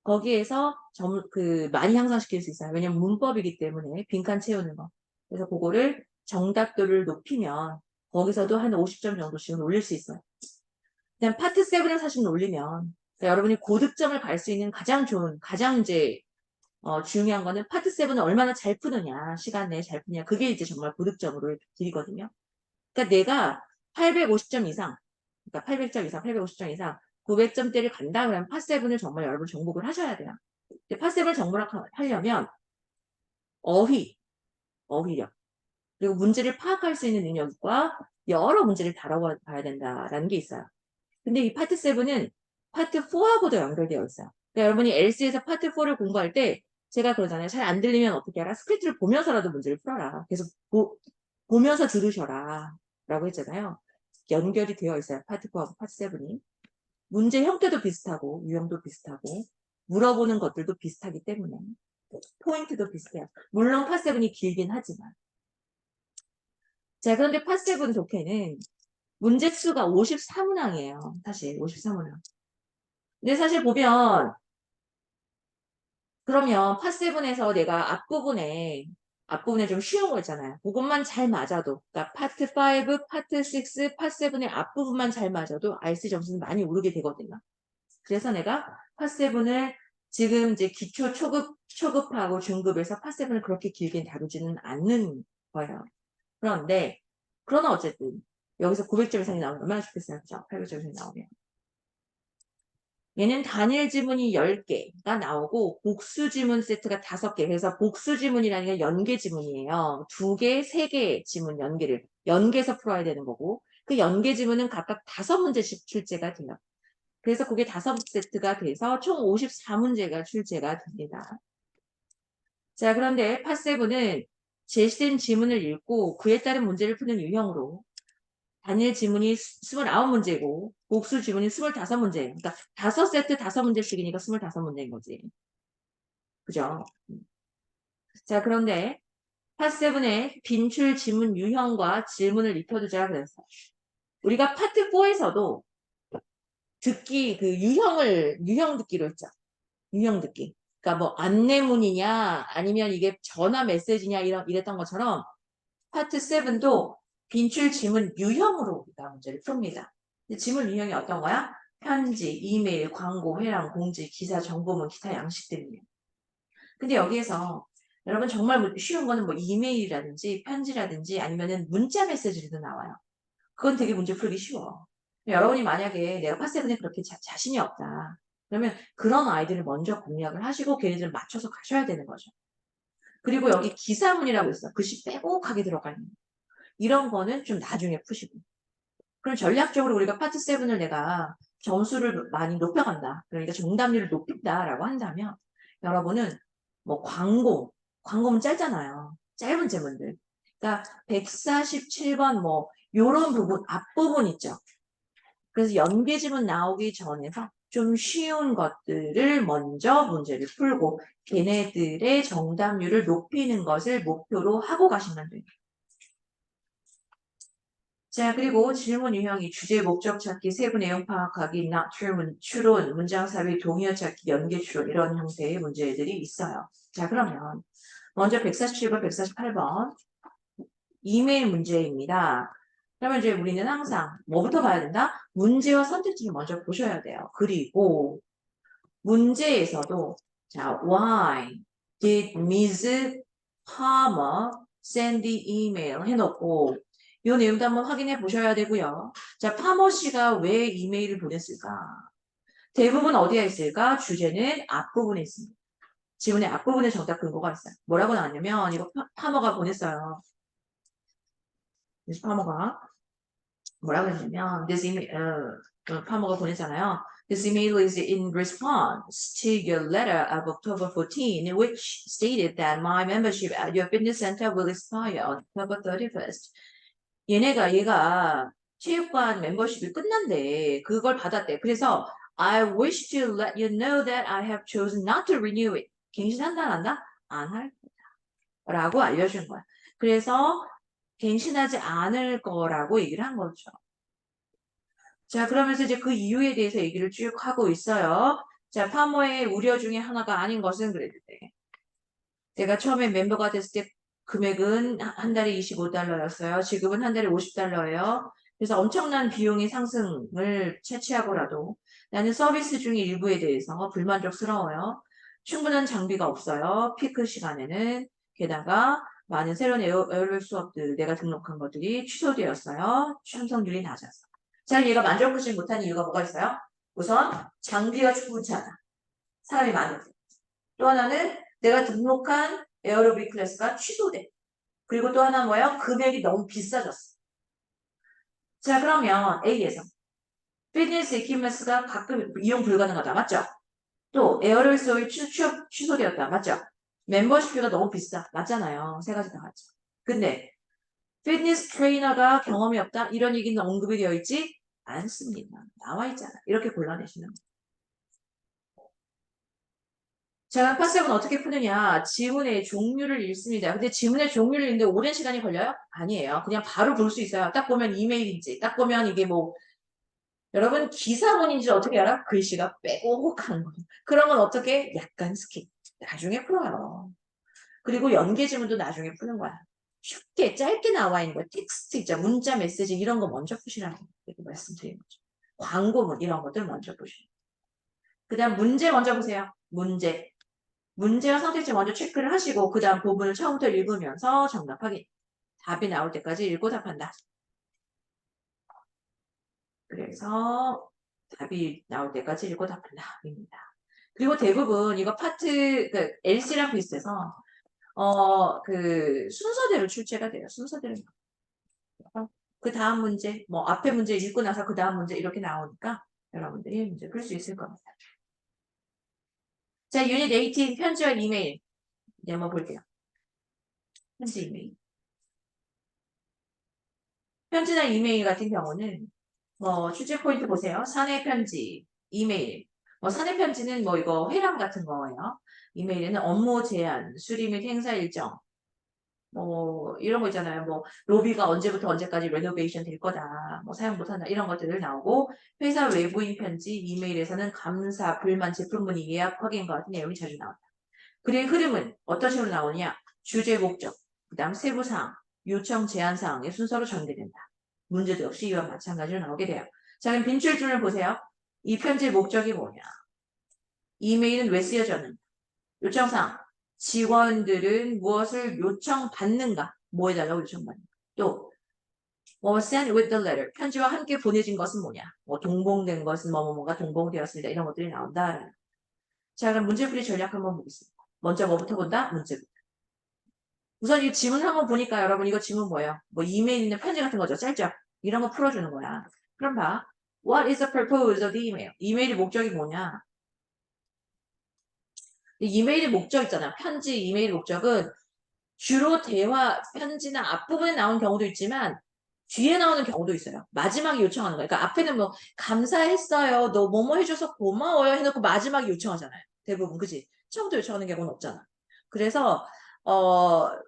Speaker 1: 거기에서 많이 향상시킬 수 있어요. 왜냐면 문법이기 때문에 빈칸 채우는 거. 그래서 그거를 정답도를 높이면 거기서도 한 50점 정도씩은 올릴 수 있어요. 그냥 파트 7을 사실 올리면 그러니까 여러분이 고득점을 갈 수 있는 가장 좋은, 가장 이제 중요한 거는 파트 7은 얼마나 잘 푸느냐, 시간 내에 잘 푸느냐. 그게 이제 정말 고득점으로 드리거든요. 그러니까 내가 850점 이상, 그러니까 800점 이상, 850점 이상, 900점대를 간다 그러면 파7을 정말 여러분 정복을 하셔야 돼요. 파7을 정복하려면 어휘력, 그리고 문제를 파악할 수 있는 능력과 여러 문제를 다뤄봐야 된다라는 게 있어요. 근데 이 파트 7은 파트 4하고도 연결되어 있어요. 그러니까 여러분이 LC에서 파트 4를 공부할 때 제가 그러잖아요. 잘 안 들리면 어떻게 하라? 스크립트를 보면서라도 문제를 풀어라. 계속 보면서 들으셔라. 라고 했잖아요. 연결이 되어 있어요. 파트 4하고 파트 7이. 문제 형태도 비슷하고 유형도 비슷하고 물어보는 것들도 비슷하기 때문에 포인트도 비슷해요. 물론 파7이 길긴 하지만. 자, 그런데 파7 독해는 문제 수가 54문항이에요. 사실 54문항. 근데 사실 보면 그러면 파7에서 내가 앞부분에 좀 쉬운 거 있잖아요. 그것만 잘 맞아도, 그러니까 파트 5, 파트 6, 파7의 앞부분만 잘 맞아도 RC 점수는 많이 오르게 되거든요. 그래서 내가 파7을 지금 이제 기초 초급하고 중급에서 파7을 그렇게 길게 다루지는 않는 거예요. 그러나 어쨌든 여기서 900점 이상이 나오면 얼마나 좋겠어요. 그죠? 800점 이상이 나오면. 얘는 단일 지문이 10개가 나오고 복수 지문 세트가 5개. 그래서 복수 지문이라는 게 연계 지문이에요. 2개, 3개 지문 연계해서 풀어야 되는 거고 그 연계 지문은 각각 5문제씩 출제가 돼요. 그래서 그게 5세트가 돼서 총 54문제가 출제가 됩니다. 자, 그런데 파7은 제시된 지문을 읽고 그에 따른 문제를 푸는 유형으로 단일 지문이 29문제고 복수 지문이 25문제예요. 그러니까 5세트 5문제씩이니까 25문제인 거지. 그죠? 자, 그런데 파7의 빈출 지문 유형과 질문을 입혀두자 그랬어요. 우리가 파트 4에서도 듣기, 유형 듣기로 했죠. 유형 듣기. 그러니까 뭐 안내문이냐, 아니면 이게 전화 메시지냐, 이랬던 것처럼 파트 7도 빈출 지문 유형으로 우리가 문제를 풉니다. 지문 유형이 어떤 거야? 편지, 이메일, 광고, 회랑, 공지, 기사, 정보문, 기타 양식들이에요. 근데 여기에서 여러분 정말 쉬운 거는 뭐 이메일이라든지 편지라든지 아니면은 문자 메시지로도 나와요. 그건 되게 문제 풀기 쉬워. 여러분이 만약에 내가 파세븐에 그렇게 자신이 없다. 그러면 그런 아이들을 먼저 공략을 하시고 걔네들 맞춰서 가셔야 되는 거죠. 그리고 여기 기사문이라고 있어. 글씨 빼곡하게 들어가 있는 거. 이런 거는 좀 나중에 푸시고. 그럼 전략적으로 우리가 파트 7을 내가 점수를 많이 높여간다. 그러니까 정답률을 높인다라고 한다면 여러분은 뭐 광고문 짧잖아요. 짧은 제문들. 그러니까 147번 뭐 요런 부분, 앞부분 있죠. 그래서 연계지문 나오기 전에서 좀 쉬운 것들을 먼저 문제를 풀고 걔네들의 정답률을 높이는 것을 목표로 하고 가시면 돼요. 자, 그리고 질문 유형이 주제, 목적 찾기, 세부 내용 파악하기, 추론, 문장 삽입, 동의어 찾기, 연계 추론 이런 형태의 문제들이 있어요. 자, 그러면 먼저 147번, 148번 이메일 문제입니다. 그러면 이제 우리는 항상 뭐부터 봐야 된다? 문제와 선택지를 먼저 보셔야 돼요. 그리고 문제에서도 자, why did Ms. Palmer send the email 해놓고 이 내용도 한번 확인해 보셔야 되고요. 자, 파머 씨가 왜 이메일을 보냈을까? 대부분 어디에 있을까? 주제는 앞부분에 있습니다. 지문의 앞부분에 정답 근거가 있어요. 뭐라고 나왔냐면 이거 파머가 보냈어요. 파머가 뭐라고 했냐면 파머가 보냈잖아요. This email is in response to your letter of October 14, which stated that my membership at your fitness center will expire on October 31st. 얘가 체육관 멤버십이 끝난대. 그걸 받았대. 그래서 I wish to let you know that I have chosen not to renew it. 갱신한다 안 한다? 안 할 거다. 라고 알려준 거야. 그래서 갱신하지 않을 거라고 얘기를 한 거죠. 자, 그러면서 이제 그 이유에 대해서 얘기를 쭉 하고 있어요. 자, 파머의 우려 중에 하나가 아닌 것은 그랬는데. 내가 처음에 멤버가 됐을 때 금액은 한 달에 25달러였어요. 지금은 한 달에 50달러예요. 그래서 엄청난 비용의 상승을 채취하고라도 나는 서비스 중의 일부에 대해서 불만족스러워요. 충분한 장비가 없어요. 피크 시간에는. 게다가 많은 새로운 에어로빅 수업들 내가 등록한 것들이 취소되었어요. 참석률이 낮아서. 자, 얘가 만족하지 못한 이유가 뭐가 있어요? 우선 장비가 충분치 않아. 사람이 많은데. 또 하나는 내가 등록한 에어로빅 클래스가 취소돼. 그리고 또 하나 뭐예요? 금액이 너무 비싸졌어. 자, 그러면 A에서 피트니스 이퀴먼스가 가끔 이용 불가능하다. 맞죠? 또 에어로빅 수업이 취소되었다. 맞죠? 멤버십비가 너무 비싸. 맞잖아요. 세 가지 다 맞죠. 근데 피트니스 트레이너가 경험이 없다. 이런 얘기는 언급이 되어 있지 않습니다. 나와 있잖아. 이렇게 골라내시는 거예요. 자, 파스는 어떻게 푸느냐? 지문의 종류를 읽습니다. 근데 지문의 종류를 읽는데 오랜 시간이 걸려요? 아니에요. 그냥 바로 볼 수 있어요. 딱 보면 이메일인지, 딱 보면 이게 뭐, 여러분 기사문인지 어떻게 알아? 글씨가 빼곡한 거. 그런 건 어떻게? 약간 스킵. 나중에 풀어요. 그리고 연계 지문도 나중에 푸는 거야. 쉽게, 짧게 나와 있는 거. 텍스트 있죠. 문자, 메시지 이런 거 먼저 푸시라고 이렇게 말씀드리는 거죠. 광고문 이런 것들 먼저 푸시고. 그 다음 문제 먼저 보세요. 문제와 선택지 먼저 체크를 하시고 그 다음 부분을 처음부터 읽으면서 정답 확인. 답이 나올 때까지 읽고 답한다. 그래서 답이 나올 때까지 읽고 답한다. 입니다. 그리고 대부분 이거 파트 LC랑 비슷해서 그 순서대로 출제가 돼요. 순서대로. 그 다음 문제, 뭐 앞에 문제 읽고 나서 그 다음 문제 이렇게 나오니까 여러분들이 문제 풀 수 있을 겁니다. 자, 유닛 18 편지와 이메일. 이제 한번 볼게요. 편지 이메일. 편지나 이메일 같은 경우는 뭐 출제 포인트 보세요. 사내 편지, 이메일. 뭐 사내 편지는 뭐 이거 회랑 같은 거예요. 이메일에는 업무 제안, 수리 및 행사 일정, 이런 거 있잖아요. 뭐 로비가 언제부터 언제까지 레노베이션 될 거다. 뭐 사용 못한다. 이런 것들을 나오고 회사 외부인 편지, 이메일에서는 감사, 불만, 제품 문의, 예약 확인과 같은 내용이 자주 나온다. 글의 흐름은 어떤 식으로 나오냐? 주제, 목적, 그다음 세부 사항, 요청, 제한 사항의 순서로 전개된다. 문제도 역시 이와 마찬가지로 나오게 돼요. 자, 그럼 빈출줄을 보세요. 이 편지의 목적이 뭐냐? 이메일은 왜 쓰여졌는가? 요청사항. 직원들은 무엇을 요청받는가? 뭐에다가 요청받는가? 또, sent with the letter. 편지와 함께 보내진 것은 뭐냐? 뭐, 동봉된 것은 뭐뭐뭐가 동봉되었습니다. 이런 것들이 나온다. 자, 그럼 문제풀이 전략 한번 보겠습니다. 먼저 뭐부터 본다? 문제부터. 우선 이 지문 한번 보니까 여러분 이거 지문 뭐예요? 뭐 이메일이나 편지 같은 거죠. 짧죠? 이런 거 풀어주는 거야. 그럼 봐. What is the purpose of the email? 이메일의 목적이 뭐냐? 이메일의 목적 있잖아. 편지 이메일 목적은 주로 대화, 편지나 앞부분에 나오는 경우도 있지만 뒤에 나오는 경우도 있어요. 마지막에 요청하는 거예요. 그러니까 앞에는 뭐 감사했어요. 너 뭐뭐 해줘서 고마워요 해놓고 마지막에 요청하잖아요. 대부분 그지? 처음부터 요청하는 경우는 없잖아. 그래서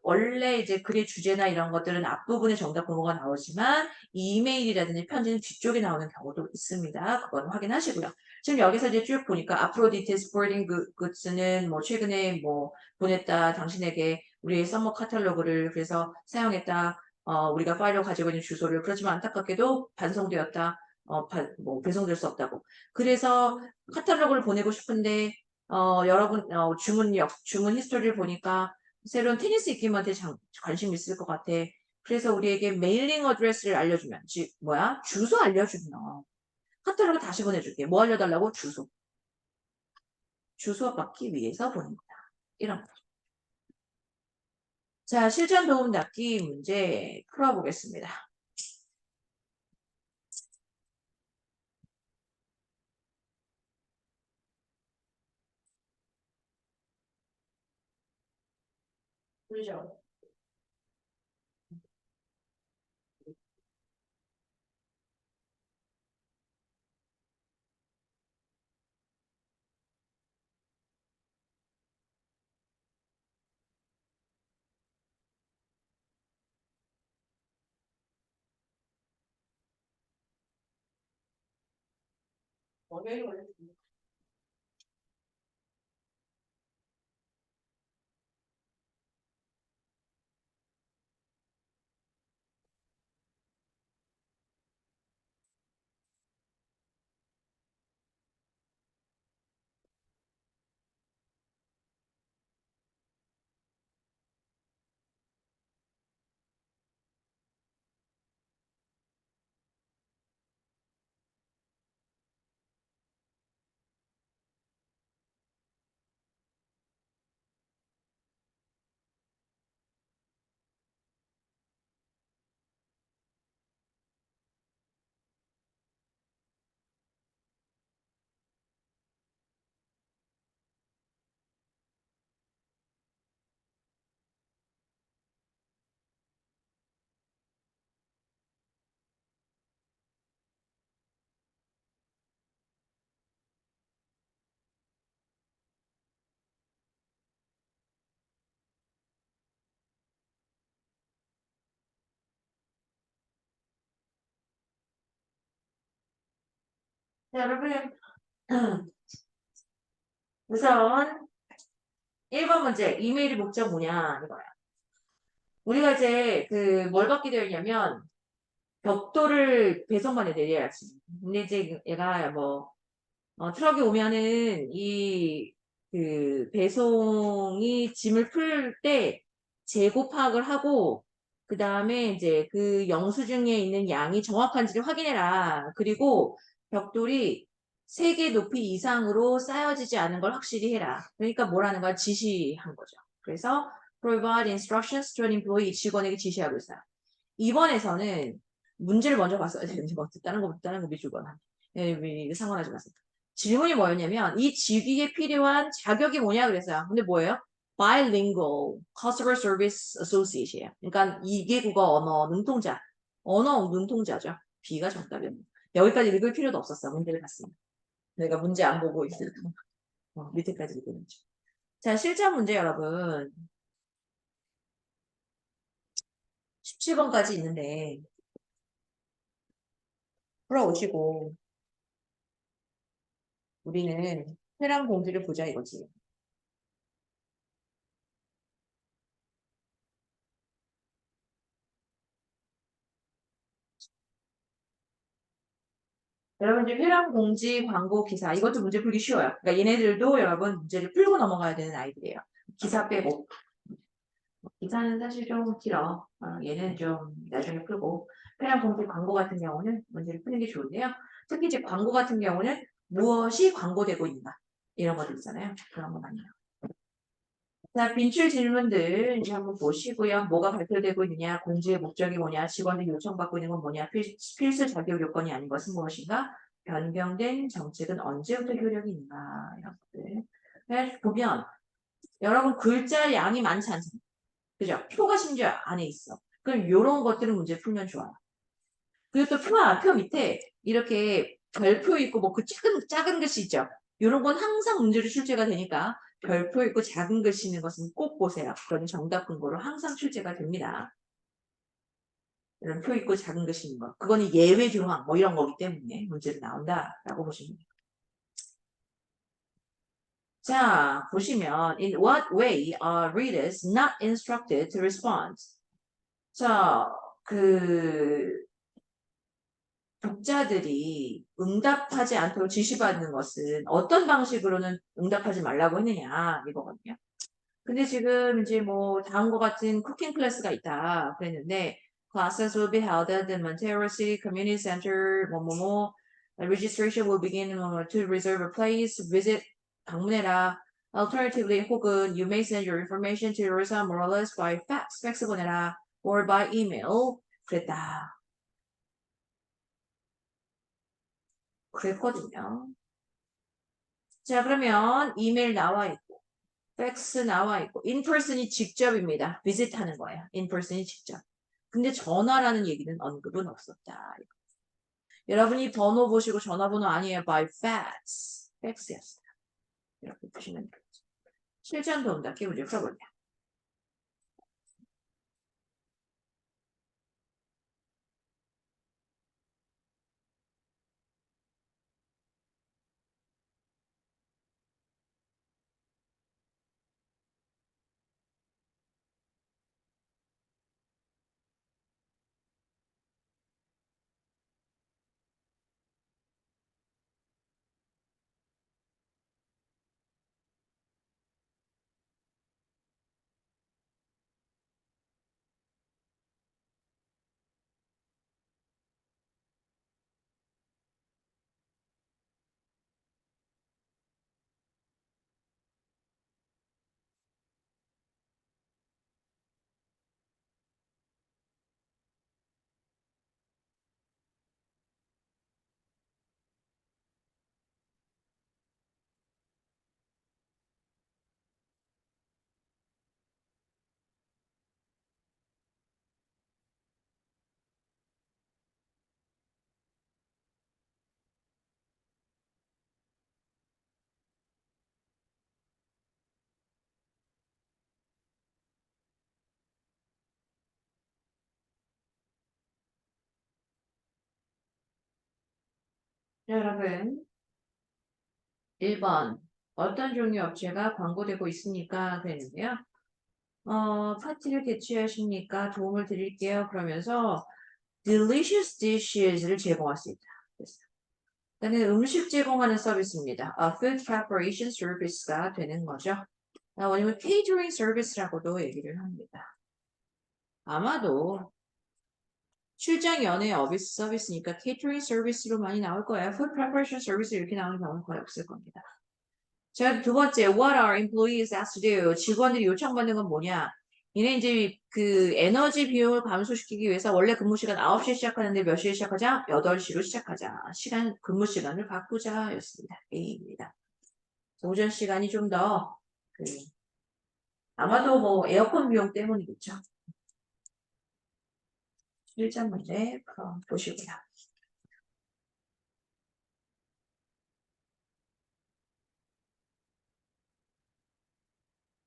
Speaker 1: 원래 이제 글의 주제나 이런 것들은 앞부분에 정답 번호가 나오지만 이메일이라든지 편지는 뒤쪽에 나오는 경우도 있습니다. 그건 확인하시고요. 지금 여기서 이제 쭉 보니까 아프로디테 스포팅 굿즈는 뭐 최근에 뭐 보냈다 당신에게 우리의 썸머 카탈로그를 그래서 사용했다. 우리가 파일로 가지고 있는 주소를 그렇지만 안타깝게도 반송되었다. 뭐 배송될 수 없다고. 그래서 카탈로그를 보내고 싶은데 여러분 주문 히스토리를 보니까 새로운 테니스 입김한테 관심 있을 것 같아. 그래서 우리에게 메일링 어드레스를 알려주면 뭐야? 주소 알려주면 카탈로그 다시 보내줄게. 뭐 알려달라고? 주소. 주소 받기 위해서 보냅니다. 이런 거. 자, 실전 도움 닫기 문제 풀어보겠습니다. 그죠? 월요일 원래 자, 여러분 우선 1번 문제 이메일의 목적 뭐냐 이거야. 우리가 이제 뭘 받게 되어 있냐면 벽돌을 배송반에 내려야지. 근데 이제 얘가 뭐 트럭이 오면은 배송이 짐을 풀 때 재고 파악을 하고 그 다음에 이제 그 영수증에 있는 양이 정확한지를 확인해라. 그리고 벽돌이 3개 높이 이상으로 쌓여지지 않은 걸 확실히 해라. 그러니까 뭐라는 걸 지시한 거죠. 그래서 provide instructions to an employee 직원에게 지시하고 있어요. 이번에서는 문제를 먼저 봤어야 되는데 뭐 다른 거 미주거나 상관하지 마세요. 질문이 뭐였냐면 이 직위에 필요한 자격이 뭐냐 그랬어요. 근데 뭐예요? Bilingual Customer Service Associate이에요. 그러니까 2개국어 언어 능통자죠. B가 정답입니다. 여기까지 읽을 필요도 없었어. 문제를 봤습니다. 내가 문제 안 보고 있으니까 밑에까지 읽는 죠. 자, 실전 문제 여러분. 17번까지 있는데 풀어오시고 우리는 회랑 공지를 보자 이거지. 여러분 이제 회랑 공지 광고 기사 이것도 문제 풀기 쉬워요. 그러니까 얘네들도 여러분 문제를 풀고 넘어가야 되는 아이들이에요. 기사 빼고. 기사는 사실 좀 길어. 얘는 좀 나중에 풀고. 회랑 공지 광고 같은 경우는 문제를 푸는 게 좋은데요. 특히 이제 광고 같은 경우는 무엇이 광고되고 있는가 이런 것들 있잖아요. 그런 거 많이. 자, 빈출 질문들 이제 한번 보시고요. 뭐가 발표되고 있느냐, 공지의 목적이 뭐냐, 직원들이 요청받고 있는 건 뭐냐, 필수 자격 요건이 아닌 것은 무엇인가, 변경된 정책은 언제부터 효력이 있는가, 이런 것들. 그래서 보면, 여러분 글자 양이 많지 않잖아요. 그죠? 표가 심지어 안에 있어. 그럼 이런 것들은 문제 풀면 좋아요. 그리고 또 표 밑에 이렇게 별표 있고 뭐 그 작은 글씨 있죠? 이런 건 항상 문제로 출제가 되니까 별표 있고 작은 글씨 있는 것은 꼭 보세요. 그건 정답 근거로 항상 출제가 됩니다. 이런 표 있고 작은 글씨 있는 거. 그거는 예외 조항 뭐 이런 거기 때문에 문제로 나온다라고 보시면 돼요. 자, 보시면 in what way are readers not instructed to respond? 자, 독자들이 응답하지 않도록 지시받는 것은 어떤 방식으로는 응답하지 말라고 했느냐 이거거든요. 근데 지금 이제 뭐 다음과 같은 쿠킹 클래스가 있다 그랬는데 classes will be held at the Montero City Community Center 뭐뭐뭐 registration will begin to reserve a place visit 방문해라 alternatively 혹은 you may send your information to Rosa Morales by fax 팩스 보내라 or by email 그랬다. 그랬거든요. 자, 그러면 이메일 나와 있고, 팩스 나와 있고, 인퍼슨이 직접입니다. 비짓하는 거예요. 인퍼슨이 직접. 근데 전화라는 얘기는 언급은 없었다. 여러분이 번호 보시고 전화번호 아니에요. by fax. 팩스였어요. 이렇게 보시면 되겠죠. 실전 동작 문제 풀어볼게요. 자, 여러분. 1번. 어떤 종류 업체가 광고되고 있습니까? 그랬는데요. 파티를 개최하십니까? 도움을 드릴게요. 그러면서 delicious dishes를 제공할 수 있다. 그러니까 음식 제공하는 서비스입니다. food preparation service가 되는 거죠. 아니면 catering service라고도 얘기를 합니다. 아마도 출장 연애 서비스니까 catering service로 많이 나올 거예요. food preparation service 이렇게 나오는 경우는 거의 없을 겁니다. 자, 두 번째, what are employees asked to do? 직원들이 요청받는 건 뭐냐? 얘네 이제 그 에너지 비용을 감소시키기 위해서 원래 근무 시간 9시에 시작하는데 몇 시에 시작하자? 8시로 시작하자. 근무 시간을 바꾸자 였습니다. A입니다. 오전 시간이 좀 더, 아마도 뭐 에어컨 비용 때문이겠죠. 실전 문제 보시고요.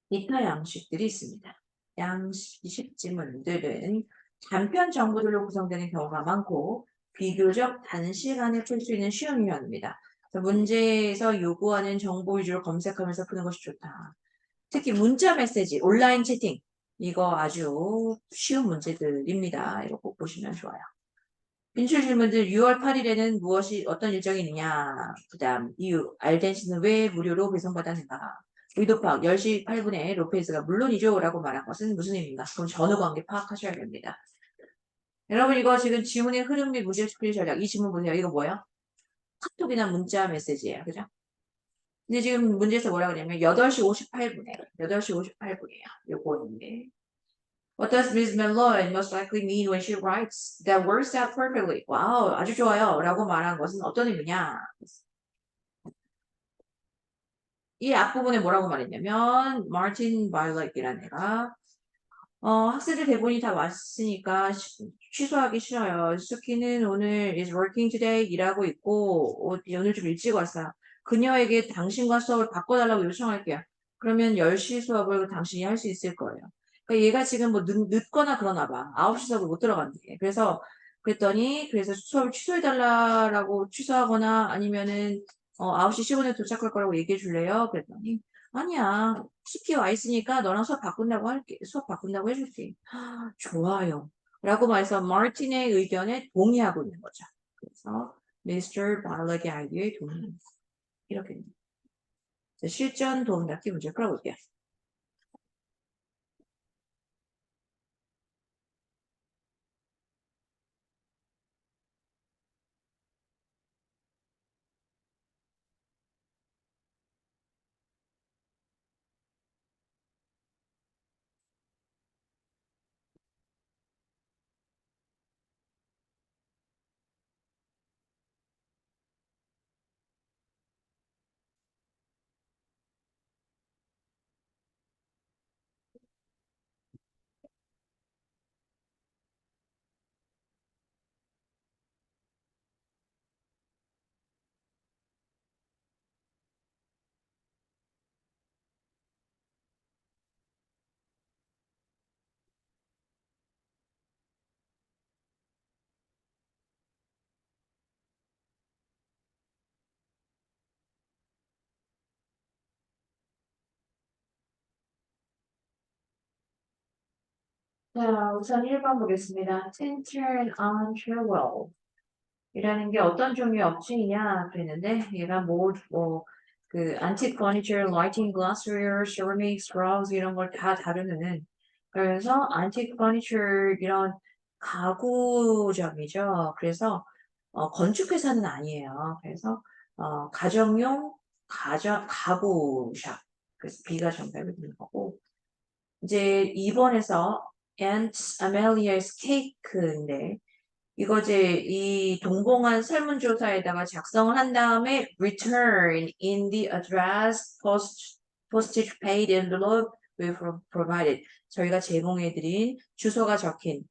Speaker 1: 기타 양식들이 있습니다. 양식 지문들은 단편 정보들로 구성되는 경우가 많고 비교적 단시간에 풀 수 있는 쉬운 유형입니다. 그래서 문제에서 요구하는 정보 위주로 검색하면서 푸는 것이 좋다. 특히 문자 메시지, 온라인 채팅 이거 아주 쉬운 문제들입니다. 이거 꼭 보시면 좋아요. 빈출 질문들 6월 8일에는 무엇이 어떤 일정이 있느냐 그다음 이유 알덴시는 왜 무료로 배송받았는가 의도 파악 10시 8분에 로페즈가 물론이죠 라고 말한 것은 무슨 의미인가 그럼 전후 관계 파악하셔야 됩니다. 여러분 이거 지금 지문의 흐름 및 문제 풀이 전략 이 지문 보세요. 이거 뭐예요? 카톡이나 문자 메시지예요. 그죠? 근데 지금 문제에서 뭐라고 하냐면 8시 58분에 8시 58분이에요. 요거인데 What does Miss Malloy most likely mean when she writes that works out perfectly? 와우, 아주 좋아요. 라고 말한 것은 어떤 의미냐? 이 앞부분에 뭐라고 말했냐면 마틴 바일렉이라는 애가 학생들 대본이 다 왔으니까 취소하기 싫어요. 수키는 오늘 is working today 일하고 있고 오늘 좀 일찍 왔어요. 그녀에게 당신과 수업을 바꿔달라고 요청할게요. 그러면 10시 수업을 당신이 할 수 있을 거예요. 그러니까 얘가 지금 뭐 늦거나 그러나 봐. 9시 수업을 못 들어간대. 그래서 그랬더니 그래서 수업을 취소해달라고 취소하거나 아니면은 9시 15분에 도착할 거라고 얘기해 줄래요? 그랬더니 아니야. 숙기 와 있으니까 너랑 수업 바꾼다고 할게. 수업 바꾼다고 해줄게. 좋아요. 라고 말해서 마틴의 의견에 동의하고 있는 거죠. 그래서 Mr. Barlog의 아이디어에 동의. 이렇게 됩니다. 실전 도움 닫기 문제 풀어볼게요. 자, 우선 1번 보겠습니다. Tintin on Cherwell 이라는 게 어떤 종류의 업체이냐 그랬는데 얘가 그 antique furniture, lighting, glassware, ceramics, rugs 이런 걸 다 다루는 그래서 antique furniture 이런 가구점이죠. 그래서 건축회사는 아니에요. 그래서 가정용 가구샵 그래서 B가 정답이 되는 거고 이제 2번에서 Aunt Amelia's Cake인데 이거 이제 이 동봉한 설문조사에다가 작성을 한 다음에 return in the address postage paid envelope we provided 저희가 제공해드린 주소가 적힌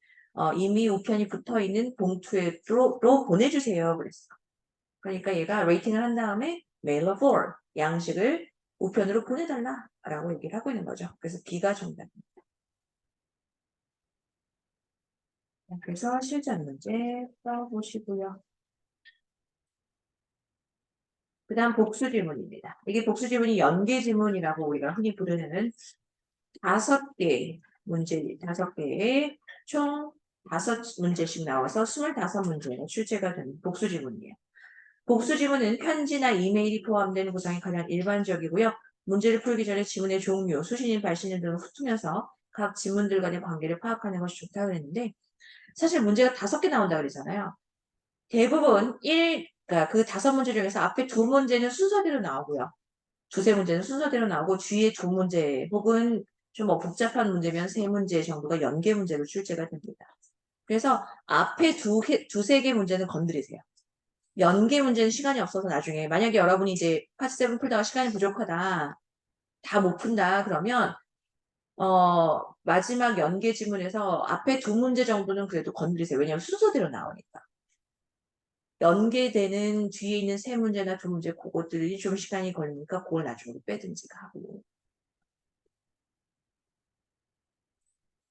Speaker 1: 이미 우편이 붙어있는 봉투로 보내주세요 그랬어. 그러니까 얘가 레이팅을 한 다음에 mail for 양식을 우편으로 보내달라 라고 얘기를 하고 있는 거죠. 그래서 B가 정답입니다. 그래서 실전 문제 풀어보시고요. 그 다음 복수 지문입니다. 이게 복수 지문이 연계 지문이라고 우리가 흔히 부르는 5개 문제, 5개의 총 5문제씩 나와서 25문제가 출제가 되는 복수 지문이에요. 복수 지문은 편지나 이메일이 포함된 구성이 가장 일반적이고요. 문제를 풀기 전에 지문의 종류, 수신인, 발신인 등을 훑으면서 각 지문들 간의 관계를 파악하는 것이 좋다고 했는데 사실 문제가 5개 나온다고 그러잖아요. 대부분 그러니까 그 5문제 중에서 앞에 2문제는 순서대로 나오고요. 2-3문제는 순서대로 나오고 뒤에 2문제 혹은 좀 복잡한 문제면 3문제 정도가 연계 문제로 출제가 됩니다. 그래서 앞에 2-3개 문제는 건드리세요. 연계 문제는 시간이 없어서 나중에 만약에 여러분이 이제 파트 7 풀다가 시간이 부족하다 다 못 푼다 그러면 마지막 연계 지문에서 앞에 2문제 정도는 그래도 건드리세요. 왜냐하면 순서대로 나오니까. 연계되는 뒤에 있는 3문제나 2문제 그것들이 좀 시간이 걸리니까 그걸 나중에 빼든지 하고.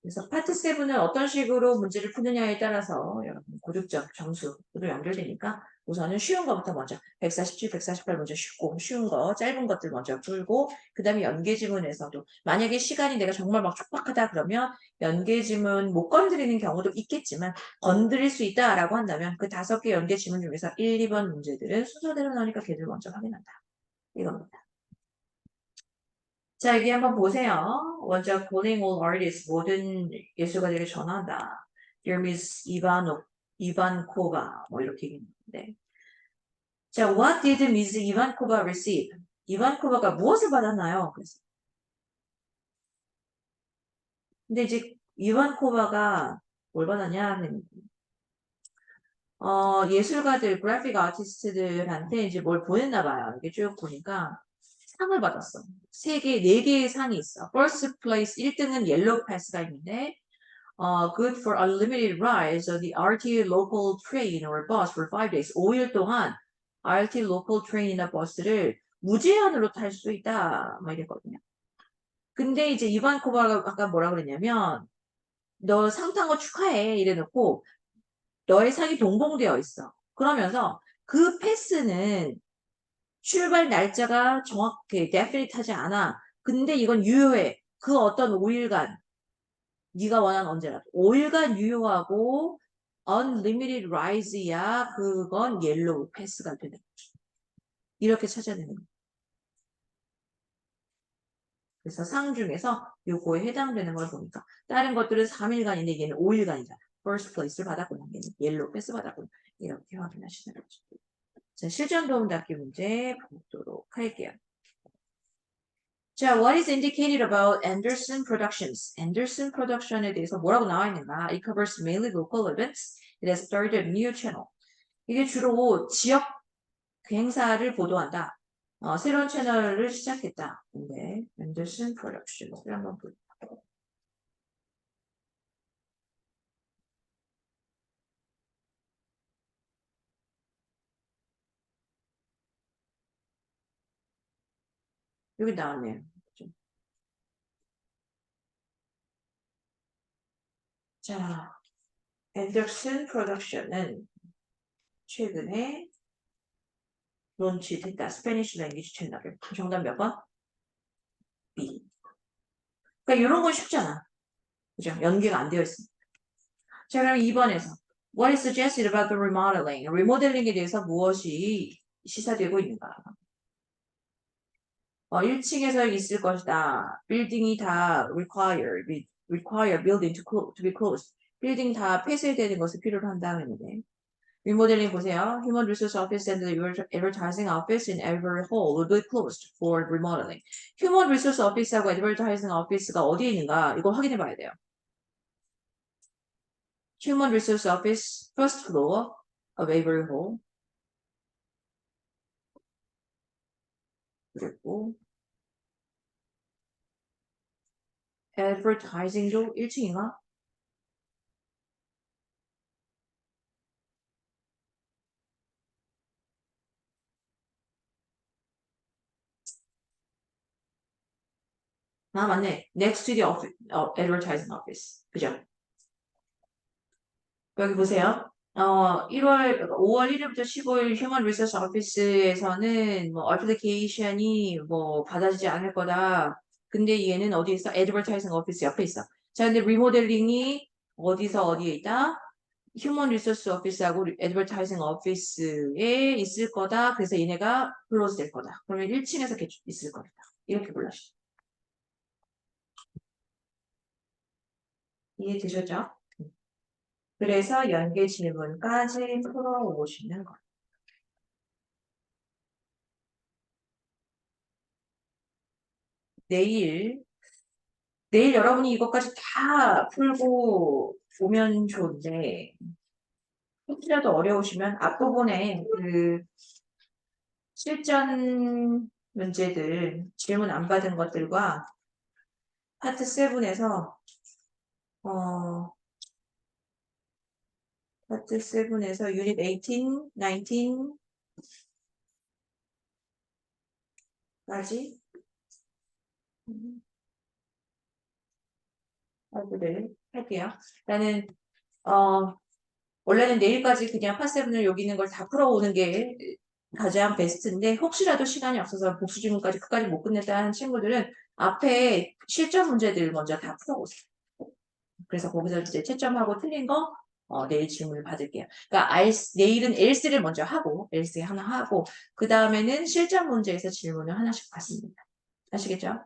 Speaker 1: 그래서 파트 7은 어떤 식으로 문제를 푸느냐에 따라서 여러분 고득점 점수로 연결되니까 우선은 쉬운 거부터 먼저 147, 148 먼저 쉬운 거, 짧은 것들 먼저 풀고 그 다음에 연계 지문에서도 만약에 시간이 내가 정말 막 촉박하다 그러면 연계 지문 못 건드리는 경우도 있겠지만 건드릴 수 있다라고 한다면 그 5개 연계 지문 중에서 1, 2번 문제들은 순서대로 나오니까 걔들 먼저 확인한다. 이겁니다. 자, 여기 한번 보세요. 먼저 calling all artists, 모든 예술가들에게 전화한다. Dear Miss Ivankova, 뭐 이렇게 얘기했는데. 자, what did Miss Ivankova receive? 이반코바가 무엇을 받았나요? 그래서. 근데 이제 이반코바가 뭘 받았냐? 예술가들, 그래픽 아티스트들한테 이제 뭘 보냈나 봐요. 이게 쭉 보니까 상을 받았어. 4개의 상이 있어. First place 1등은 옐로우 패스가 있는데 good for unlimited rides on the RT local train or bus for 5 days. 5일 동안 RT local train이나 버스를 무제한으로 탈 수 있다. 막 이랬거든요. 근데 이제 이반코바가 아까 뭐라 그랬냐면 너 상 탄 거 축하해 이래놓고 너의 상이 동봉되어 있어. 그러면서 그 패스는 출발 날짜가 정확히 definite하지 않아. 근데 이건 유효해. 그 어떤 5일간 네가 원하는 언제라도 5일간 유효하고 unlimited ride야 그건 옐로우 패스가 되는 거죠. 이렇게 찾아내는 거예요. 그래서 상 중에서 요거에 해당되는 걸 보니까 다른 것들은 3일간인데 얘는 5일간이잖아. first place를 받았구나. 얘는 옐로우 패스 받았구나. 이렇게 확인하시는 거죠. 자, 실전 도움 닫기 문제 보도록 할게요. 자, what is indicated about Anderson Productions? Anderson Production에 대해서 뭐라고 나와 있는가? It covers mainly local events. It has started a new channel. 이게 주로 지역 행사를 보도한다. 새로운 채널을 시작했다. 네, Anderson Productions를 한번 볼게요. 여기 나왔네요. 자, Anderson Production은 최근에 론치됐다. 스페니쉬 랭귀지 채널을. 정답 몇 번? B. 그러니까 이런 건 쉽잖아. 그죠? 연계가 안 되어 있습니다. 자, 그럼 2번에서 What is suggested about the remodeling? 리모델링에 대해서 무엇이 시사되고 있는가? 1층에서 있을 것이다. 빌딩이 다 require building to be closed. 빌딩 다 폐쇄되는 것을 필요로 한다 했는데 리모델링 보세요. Human Resource Office and the Advertising Office in Every Hall will be closed for remodeling. Human Resource Office하고 Advertising Office가 어디에 있는가? 이거 확인해 봐야 돼요. Human Resource Office, first floor of Avery Hall. 그랬고, Advertising도 1층인가? 아, 맞네. Next to the office, Advertising Office. 그죠? 여기 보세요. 5월 1일부터 15일 휴먼 리소스 오피스에서는 뭐 어플리케이션이 뭐 받아지지 않을 거다. 근데 얘는 어디에 있어? 애드버타이징 오피스 옆에 있어. 자, 근데 리모델링이 어디서 어디에 있다? 휴먼 리소스 오피스하고 애드버타이징 오피스에 있을 거다. 그래서 얘네가 클로즈 될 거다. 그러면 1층에서 있을 거다. 이렇게 골라주세요. 이해되셨죠? 그래서 연계 질문까지 풀어오시는 거예요. 내일 여러분이 이것까지 다 풀고 오면 좋은데 혹시라도 어려우시면 앞부분에 그 실전 문제들 질문 안 받은 것들과 파트 7에서 파트 7에서 유닛 18, 19까지 네, 할게요. 나는, 원래는 내일까지 그냥 파7을 여기 있는 걸 다 풀어오는 게 가장 베스트인데, 혹시라도 시간이 없어서 복수 질문까지 끝까지 못 끝냈다 하는 친구들은 앞에 실전 문제들 먼저 다 풀어오세요. 그래서 거기서 이제 채점하고 틀린 거, 내일 질문을 받을게요. 그러니까 내일은 else를 먼저 하고, else 하나 하고, 그 다음에는 실전 문제에서 질문을 하나씩 받습니다. 아시겠죠?